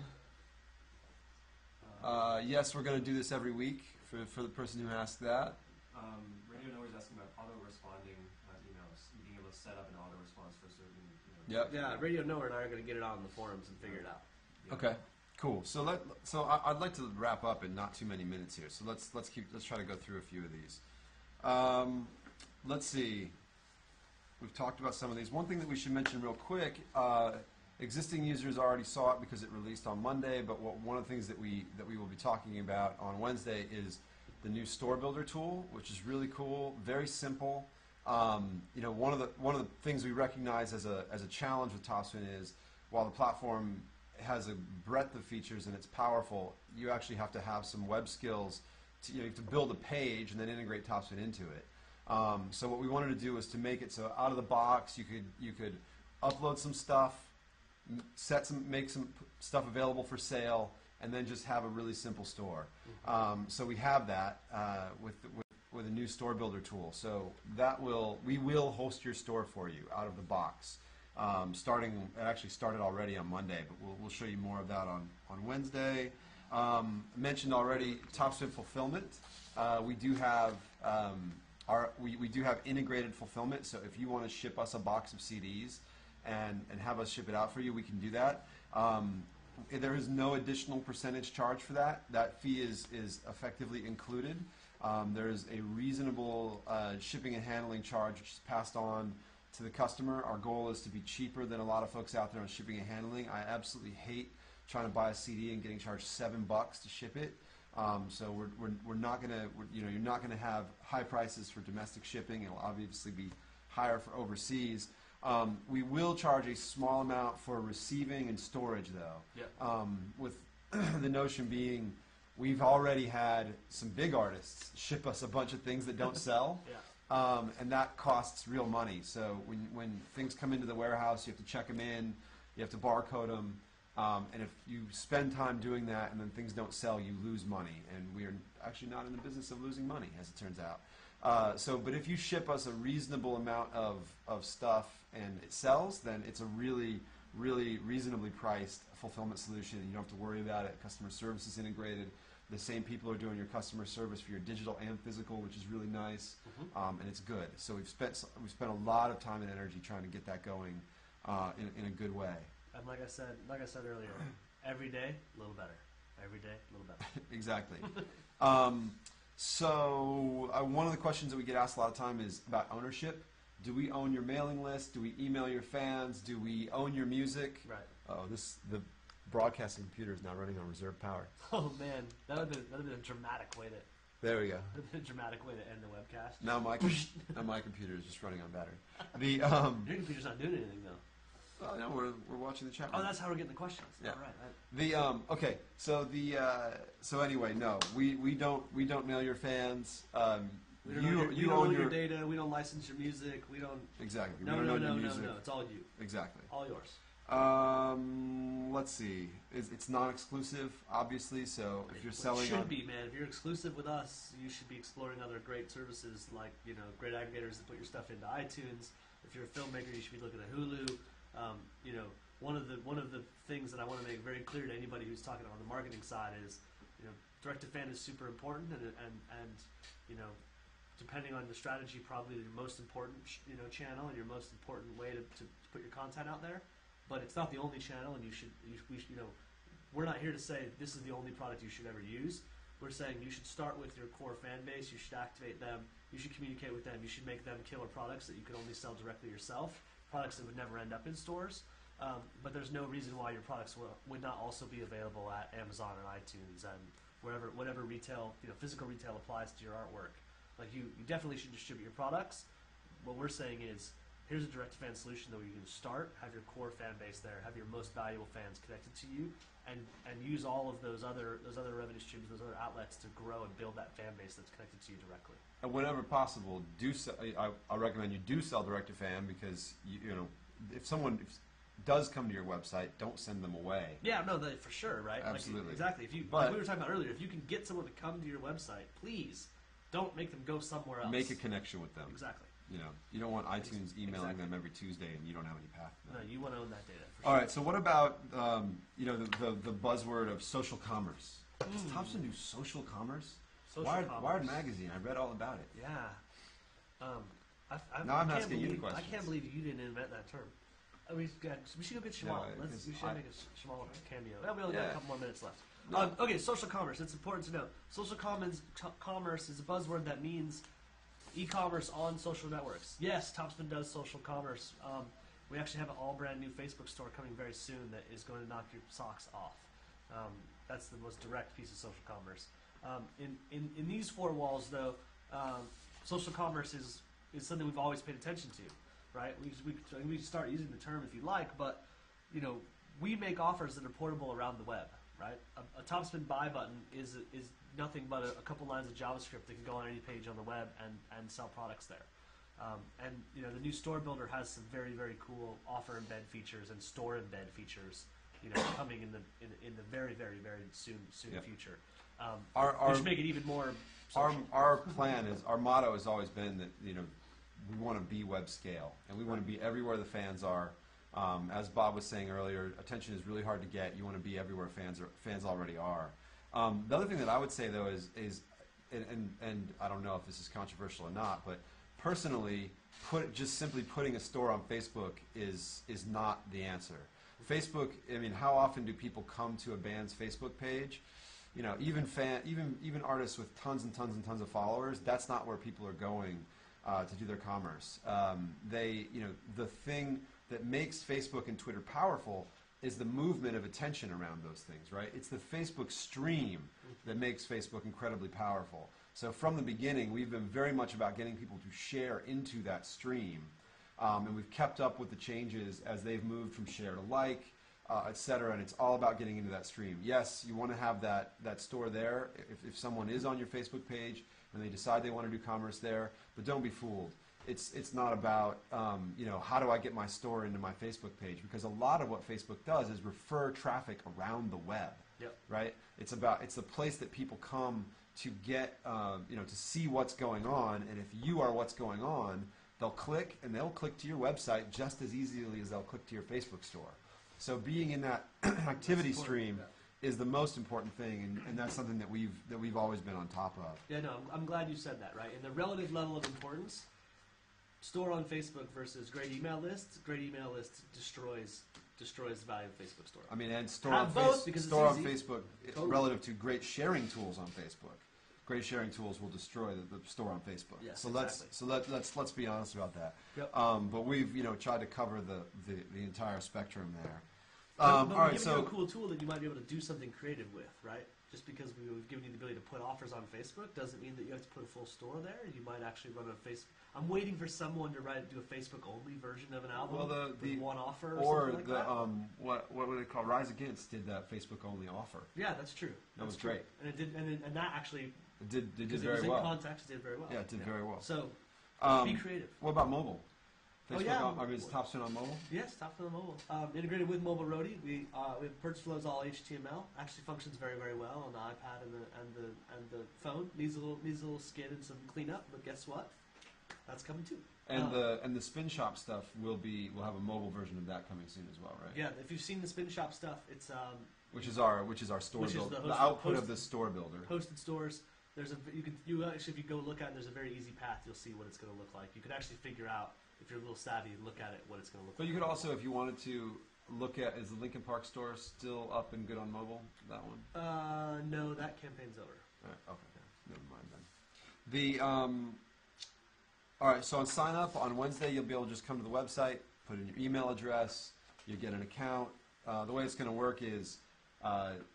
Yes, we're going to do this every week for the person who asked that. Radio Nowhere's asking about auto-responding emails, being able to set up an auto-response for certain. Yep. Yeah, Radio Nowhere and I are going to get it out on the forums and figure it out. Okay. Cool. So I'd like to wrap up in not too many minutes here. So let's try to go through a few of these. Let's see. We've talked about some of these. One thing that we should mention real quick. Existing users already saw it because it released on Monday. But one of the things that we will be talking about on Wednesday is the new store builder tool, which is really cool. Very simple. One of the things we recognize as a challenge with Topspin is while the platform has a breadth of features and it's powerful, you actually have to have some web skills. You have to build a page and then integrate Topspin into it. So what we wanted to do was to make it so out of the box you could upload some stuff, make some stuff available for sale, and then just have a really simple store. So we have that with a new store builder tool. So we will host your store for you out of the box. It actually started already on Monday, but we'll show you more of that on Wednesday. Mentioned already Topspin fulfillment. We do have we do have integrated fulfillment. So if you want to ship us a box of CDs and have us ship it out for you, we can do that. There is no additional percentage charge for that. That fee is effectively included. There is a reasonable shipping and handling charge which is passed on to the customer. Our goal is to be cheaper than a lot of folks out there on shipping and handling. I absolutely hate trying to buy a CD and getting charged $7 to ship it. So we're not gonna you're not gonna have high prices for domestic shipping. It'll obviously be higher for overseas. We will charge a small amount for receiving and storage though. Yep. With the notion being we've already had some big artists ship us a bunch of things that don't sell. Yeah. And that costs real money. So when things come into the warehouse, you have to check them in, you have to barcode them, and if you spend time doing that and then things don't sell, you lose money. And we are actually not in the business of losing money, as it turns out. But if you ship us a reasonable amount of stuff and it sells, then it's a really, really reasonably priced fulfillment solution. You don't have to worry about it. Customer service is integrated. The same people are doing your customer service for your digital and physical, which is really nice, and it's good. So we've spent a lot of time and energy trying to get that going in a good way. And like I said earlier, every day a little better. Every day a little better. Exactly. So one of the questions that we get asked a lot of time is about ownership. Do we own your mailing list? Do we email your fans? Do we own your music? Right. The broadcasting computer is now running on reserve power. Oh man, that would have been a dramatic way There we go. A dramatic way to end the webcast. Now my computer is just running on battery. Your computer's not doing anything though. Oh no, we're watching the chat. Oh, that's how we're getting the questions. Yeah. All right. Okay. So anyway, no, we don't mail your fans. We don't own your data. We don't license your music. We don't. Exactly. No. We don't own your music. No. It's all you. Exactly. All yours. Let's see. It's non-exclusive, obviously. So if you're selling, it should be, man. If you're exclusive with us, you should be exploring other great services like great aggregators that put your stuff into iTunes. If you're a filmmaker, you should be looking at Hulu. One of the things that I want to make very clear to anybody who's talking on the marketing side is, direct to fan is super important, and depending on the strategy, probably your most important channel and your most important way to put your content out there. But it's not the only channel, and we're not here to say this is the only product you should ever use. We're saying you should start with your core fan base. You should activate them. You should communicate with them. You should make them killer products that you could only sell directly yourself. Products that would never end up in stores. But there's no reason why your products would not also be available at Amazon and iTunes and whatever retail, physical retail applies to your artwork. Like you definitely should distribute your products. What we're saying is, here's a direct-to-fan solution that you can start, have your core fan base there, have your most valuable fans connected to you, and use all of those other revenue streams, those other outlets to grow and build that fan base that's connected to you directly. And whenever possible, I recommend you do sell direct-to-fan because if someone does come to your website, don't send them away. Yeah, no, for sure, right? Absolutely, exactly. Like we were talking about earlier, if you can get someone to come to your website, please don't make them go somewhere else. Make a connection with them. Exactly. You don't want iTunes emailing them every Tuesday and you don't have any path to that. No, you want to own that data. For All sure. right, so what about the buzzword of social commerce? Does Topspin do social commerce? Wired Magazine, I read all about it. Yeah. Now I'm asking you the question. I can't believe you didn't invent that term. We should go get Shamal. We should make a Shamal cameo. We only got a couple more minutes left. No. Okay, social commerce. It's important to know. Social commerce is a buzzword that means e-commerce on social networks. Yes, Topspin does social commerce. We actually have an all brand new Facebook store coming very soon that is going to knock your socks off. That's the most direct piece of social commerce. In these four walls, though, social commerce is something we've always paid attention to, right? We start using the term if you like, but we make offers that are portable around the web, right? A Topspin buy button is nothing but a couple lines of JavaScript that can go on any page on the web and sell products there. The new store builder has some very, very cool offer embed features and store embed features, coming in the very, very, very soon future. Which make it even more. Our plan is, our motto has always been that we want to be web scale and we want to be everywhere the fans are. As Bob was saying earlier, attention is really hard to get. You want to be everywhere fans already are. The other thing that I would say though is and I don't know if this is controversial or not, but personally, just simply putting a store on Facebook is not the answer. Facebook, how often do people come to a band's Facebook page? Even artists with tons and tons and tons of followers, that's not where people are going to do their commerce. The thing that makes Facebook and Twitter powerful is the movement of attention around those things, right? It's the Facebook stream that makes Facebook incredibly powerful. So from the beginning, we've been very much about getting people to share into that stream. And we've kept up with the changes as they've moved from share to like, et cetera, and it's all about getting into that stream. Yes, you want to have that store there if someone is on your Facebook page and they decide they want to do commerce there, but don't be fooled. It's not about how do I get my store into my Facebook page, because a lot of what Facebook does is refer traffic around the web. Yep. Right? It's the place that people come to get to see what's going on, and if you are what's going on, they'll click to your website just as easily as they'll click to your Facebook store. So being in that activity stream is the most important thing, and that's something that we've always been on top of. Yeah, no, I'm glad you said that, right? In the relative level of importance, store on Facebook versus great email list destroys the value of Facebook store. And store Have on both because store it's on easy. Facebook Totally. relative to great sharing tools on Facebook. Great sharing tools will destroy the store on Facebook. Yes, so exactly. let's be honest about that. Yep. But we've tried to cover the entire spectrum there. But all we're right, giving so you a cool tool that you might be able to do something creative with, right? just because we've given you the ability to put offers on Facebook doesn't mean that you have to put a full store there. You might actually run a Facebook. I'm waiting for someone to do a Facebook-only version of an album with one offer or something like that. What would it call? Rise Against did that Facebook-only offer. Yeah, that's true. That was great. And it did, and that actually did very well. It was in context, it did very well. Yeah, it did very well. So be creative. What about mobile? Facebook is Topspin Topspin on mobile? Yes, Topspin on mobile. Integrated with Mobile Roadie. We have purge flows all HTML. Actually functions very, very well on the iPad and the phone. Needs a little skin and some cleanup, but guess what? That's coming too. And the Spin Shop stuff we'll have a mobile version of that coming soon as well, right? Yeah, if you've seen the Spin Shop stuff, it's which is our store builder, the output of the store builder. Hosted stores. There's you actually, if you go look at it, there's a very easy path. You'll see what it's going to look like. You could actually figure out, if you're a little savvy, and look at it, what it's going to look like. But you could also, if you wanted to, look at, is the Lincoln Park store still up and good on mobile? That one? No, that campaign's over. All right, okay, never mind then. All right, so on sign up on Wednesday, you'll be able to just come to the website, put in your email address, you get an account. The way it's going to work is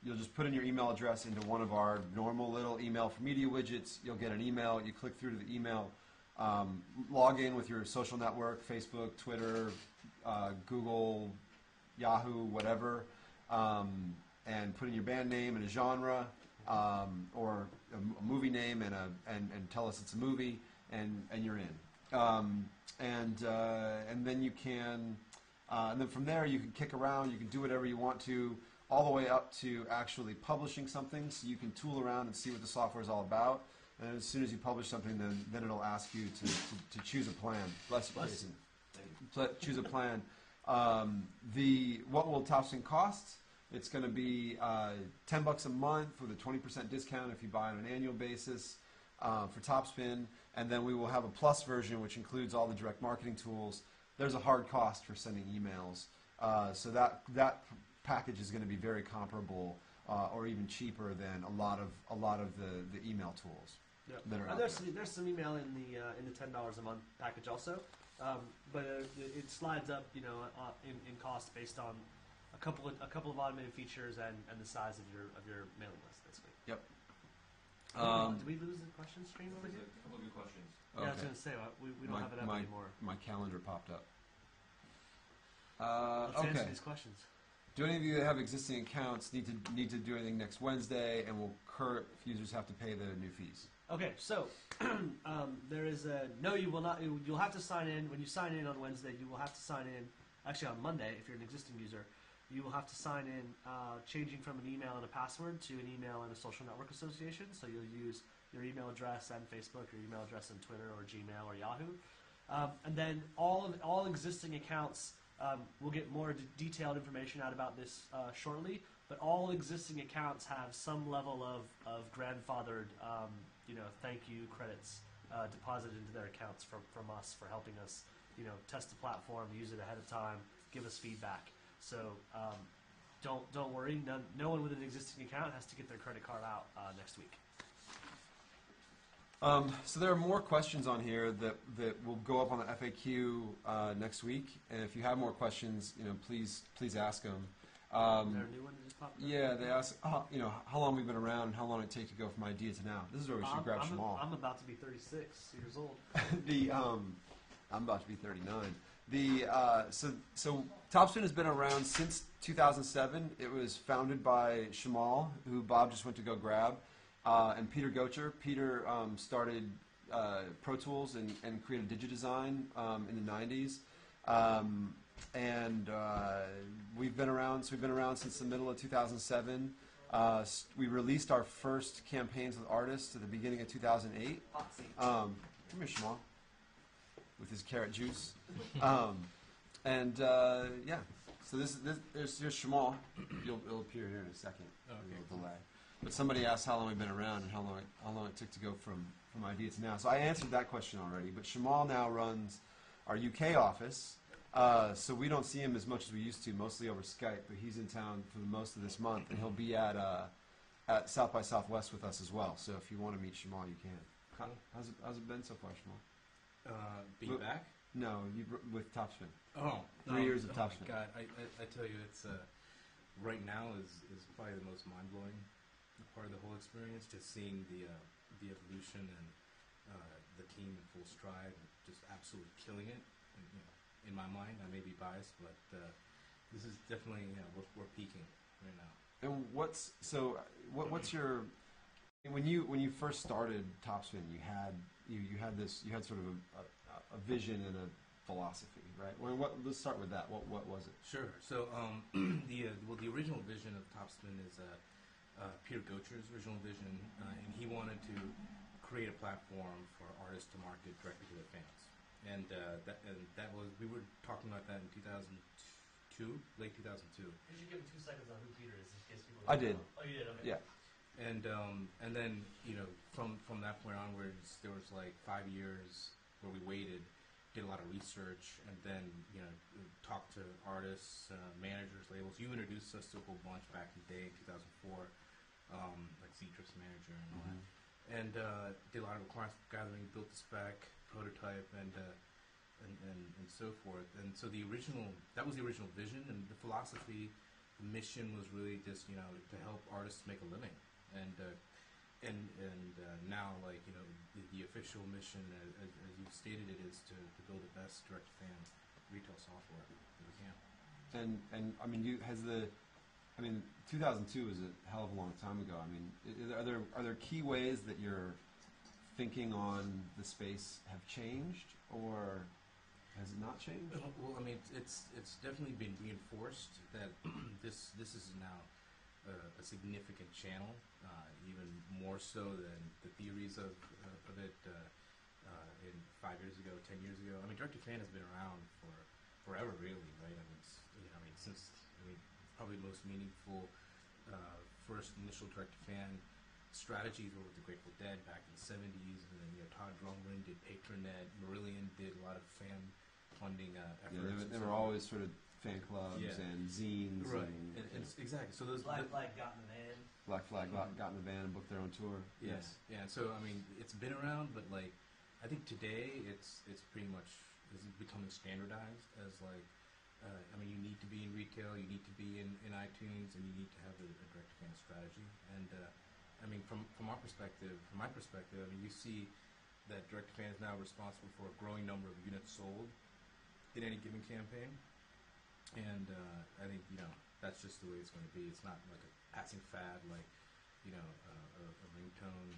you'll just put in your email address into one of our normal little email for media widgets. You'll get an email. You click through to the email, log in with your social network, Facebook, Twitter, Google, Yahoo, whatever, and put in your band name and a genre or a movie name and tell us it's a movie. And you're in, and then you can, and then from there you can kick around. You can do whatever you want to, all the way up to actually publishing something. So you can tool around and see what the software is all about. And as soon as you publish something, then it'll ask you to choose a plan. Bless you, Jason. Choose a plan. What will Topspin cost? It's going to be $10 a month with a 20% discount if you buy on an annual basis for Topspin. And then we will have a plus version, which includes all the direct marketing tools. There's a hard cost for sending emails, so that package is going to be very comparable, or even cheaper than a lot of the email tools. Yep. That are out there's some email in the $10 a month package also, but it slides up, in cost based on a couple of automated features and the size of your mailing list, basically. Yep. Did we lose the question stream over here? A couple of good questions. Okay. Yeah, I was going to say, we don't have it up anymore. My calendar popped up. Let's answer these questions. Do any of you that have existing accounts need to do anything next Wednesday, and will current users have to pay the new fees? Okay, so there is no, you will not. You'll have to sign in. When you sign in on Wednesday, you will have to sign in. Actually, on Monday, if you're an existing user, you will have to sign in, changing from an email and a password to an email and a social network association. So you'll use your email address and Facebook, your email address and Twitter or Gmail or Yahoo. And then all existing accounts, we'll get more detailed information out about this shortly, but all existing accounts have some level of grandfathered, thank you credits deposited into their accounts from us for helping us, test the platform, use it ahead of time, give us feedback. So don't worry. No one with an existing account has to get their credit card out next week. So there are more questions on here that will go up on the FAQ next week. And if you have more questions, please ask them. Is there a new one that just popped up? Yeah, they ask, how long we've been around and how long it take to go from idea to now. This is where we should grab Shamal. I'm about to be 36 years old. I'm about to be 39. So Topspin has been around since 2007. It was founded by Shamal, who Bob just went to go grab, and Peter Gocher. Peter started Pro Tools and created DigiDesign in the 90s. We've been around. So we've been around since the middle of 2007. We released our first campaigns with artists at the beginning of 2008. Come here, Shamal, with his carrot juice. So here's Shamal. It'll appear here in a second. Okay. A little delay. But somebody asked how long we've been around and how long it took to go from idea to now. So I answered that question already. But Shamal now runs our UK office. So we don't see him as much as we used to, mostly over Skype. But he's in town for the most of this month, and he'll be at South by Southwest with us as well. So if you want to meet Shamal, you can. How's it been so far, Shamal? Being back? No, with Topspin. Oh, 3 years of Topspin. My God, I tell you, it's right now is probably the most mind blowing part of the whole experience, just seeing the evolution and the team in full stride, and just absolutely killing it. And, in my mind, I may be biased, but this is definitely we're peaking right now. And what's your when you first started Topspin, you had sort of a vision and a philosophy, right? Let's start with that. What was it? Sure. So the original vision of Topspin is Peter Gocher's original vision, and he wanted to create a platform for artists to market directly to their fans. And that was, we were talking about that in 2002, late 2002. You should give him 2 seconds on who Peter is in case people. I did. Oh, you did. Okay. Yeah. And then from that point onwards, there was like 5 years where we waited, did a lot of research, and then talked to artists, managers, labels. You introduced us to a whole bunch back in the day in 2004, like Z-Trip's manager and all that. And did a lot of requirements gathering, built the spec, prototype, and so forth. And so that was the original vision, and the philosophy, the mission was really just to help artists make a living. And now the official mission, as you stated it, is to build the best direct to fan retail software that we can. And I mean 2002 is a hell of a long time ago. I mean, are there key ways that your thinking on the space have changed, or has it not changed? Well, I mean, it's definitely been reinforced that this is now a significant channel, even more so than the theories of it in 5 years ago, 10 years ago. I mean, direct to fan has been around for forever, really, right? I mean, since probably the most meaningful first initial direct to fan strategies were with the Grateful Dead back in the 70s, and then Todd Drumlin did Patronet, Marillion did a lot of fan funding efforts. Yeah, they were always sort of fan clubs and zines. Right, and exactly. So those Black Flag got in the van. Black Flag got in the van and booked their own tour. Yes, yeah. So I mean, it's been around, but I think today it's pretty much becoming standardized as you need to be in retail, you need to be in iTunes, and you need to have a direct to fan strategy. And from my perspective, you see that direct to fan is now responsible for a growing number of units sold in any given campaign. And I think that's just the way it's going to be. It's not like a passing fad, like a ringtone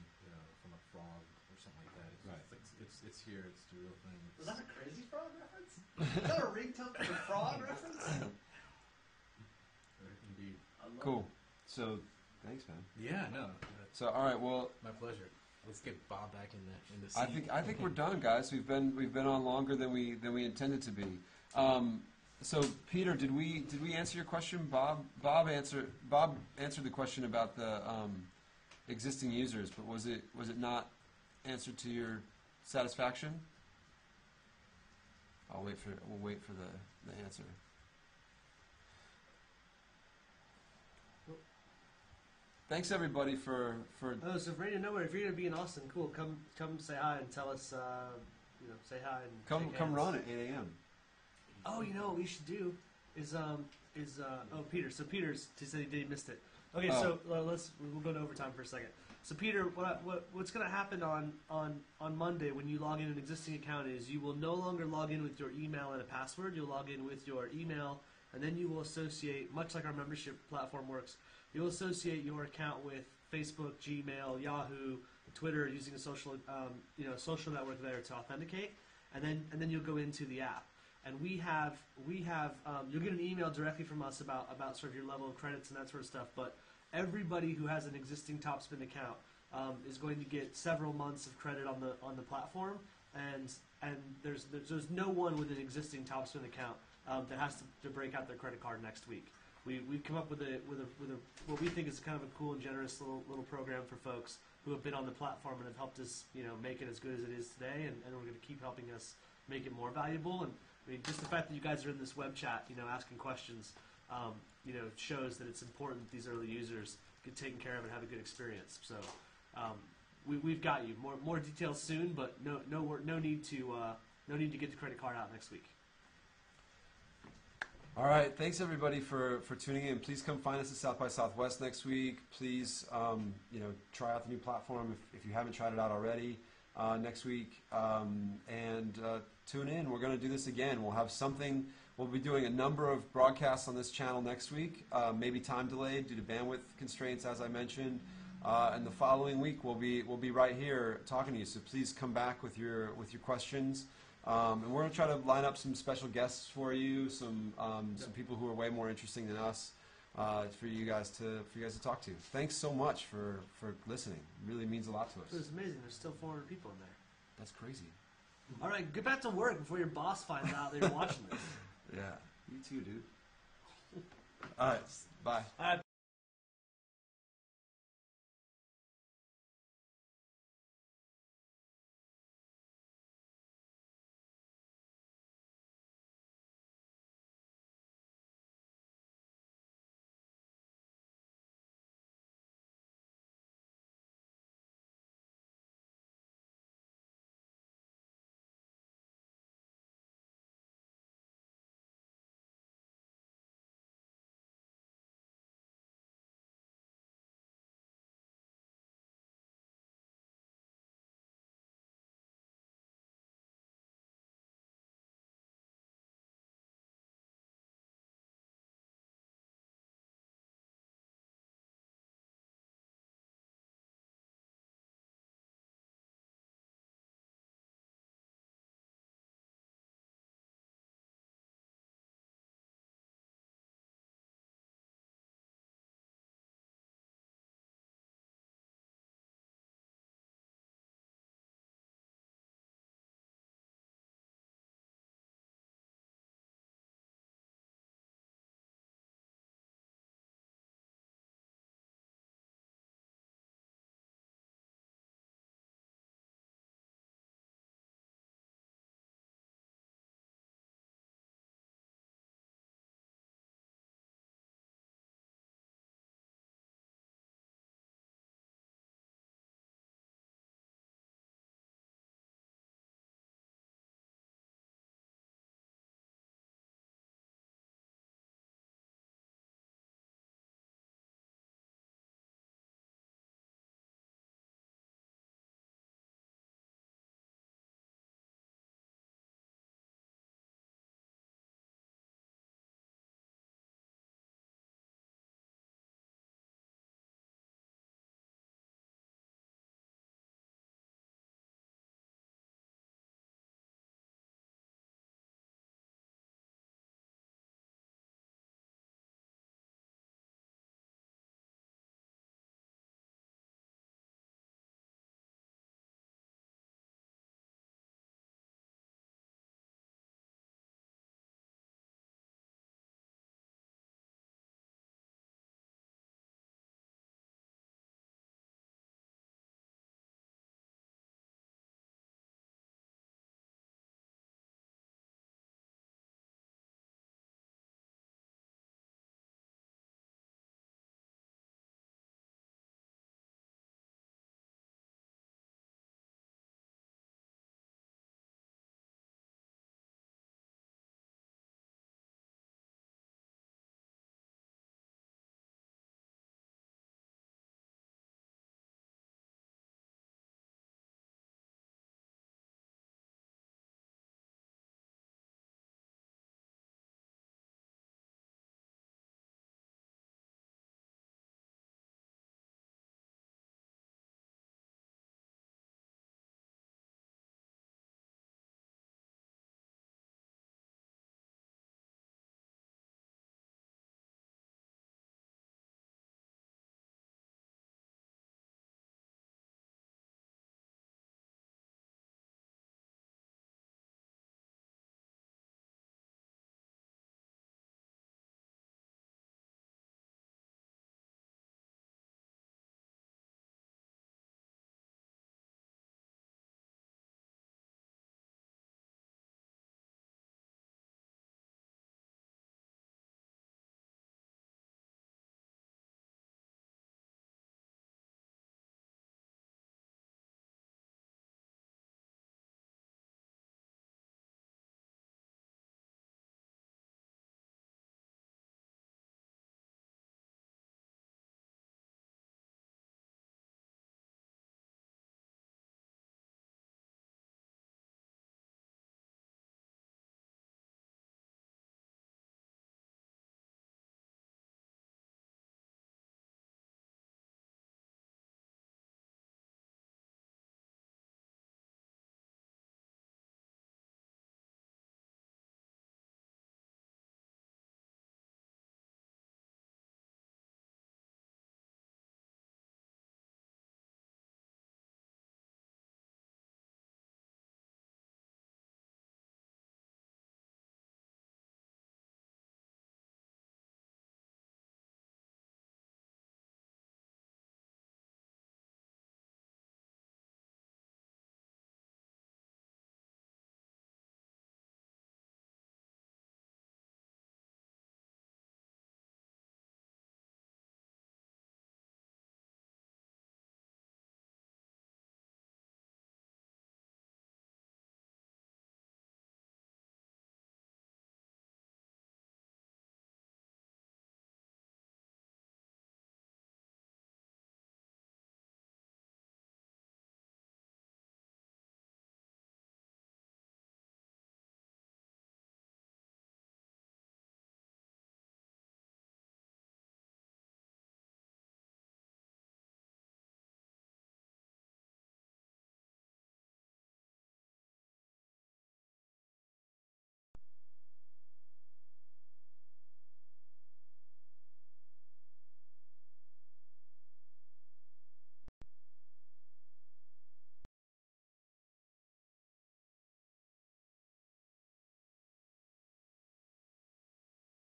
from a frog or something like that. It's here. It's the real thing. Was that a Crazy Frog reference? Is that a ringtone from a frog reference? Indeed. Cool. So, thanks, man. Yeah. No. So, all right. Well, my pleasure. Let's get Bob back in the seat. I think we're done, guys. We've been on longer than we intended to be. So, Peter, did we answer your question? Bob answered the question about the existing users, but was it not answered to your satisfaction? We'll wait for the answer. Thanks everybody for. Oh, so Radio Nowhere, if you're gonna be in Austin, cool. Come say hi and tell us. Say hi and come run at 8 a.m. Oh, what we should do is Peter. So Peter's said he missed it. Okay, so we'll go to overtime for a second. So Peter, what's going to happen on Monday when you log in an existing account is you will no longer log in with your email and a password. You'll log in with your email, and then you will associate, much like our membership platform works, you'll associate your account with Facebook, Gmail, Yahoo, Twitter, using a social network there to authenticate, and then you'll go into the app. And we have you'll get an email directly from us about sort of your level of credits and that sort of stuff. But everybody who has an existing Topspin account is going to get several months of credit on the platform. And there's no one with an existing Topspin account that has to break out their credit card next week. We've come up with a what we think is kind of a cool and generous little program for folks who have been on the platform and have helped us make it as good as it is today, and we're going to keep helping us make it more valuable. And I mean, just the fact that you guys are in this web chat, asking questions, shows that it's important that these early users get taken care of and have a good experience. So we've got you. More details soon, but no need to get the credit card out next week. All right, thanks everybody for tuning in. Please come find us at South by Southwest next week. Please, try out the new platform if you haven't tried it out already next week, and tune in. We're going to do this again. We'll have something. We'll be doing a number of broadcasts on this channel next week, maybe time delayed due to bandwidth constraints, as I mentioned. And the following week we'll be right here talking to you. So please come back with your questions. And we're going to try to line up some special guests for you, some people who are way more interesting than us, for you guys to talk to. Thanks so much for listening. It really means a lot to us. It was amazing. There's still 400 people in there. That's crazy. All right, get back to work before your boss finds out that you're watching this. Yeah, you too, dude. All right, bye. All right, bye.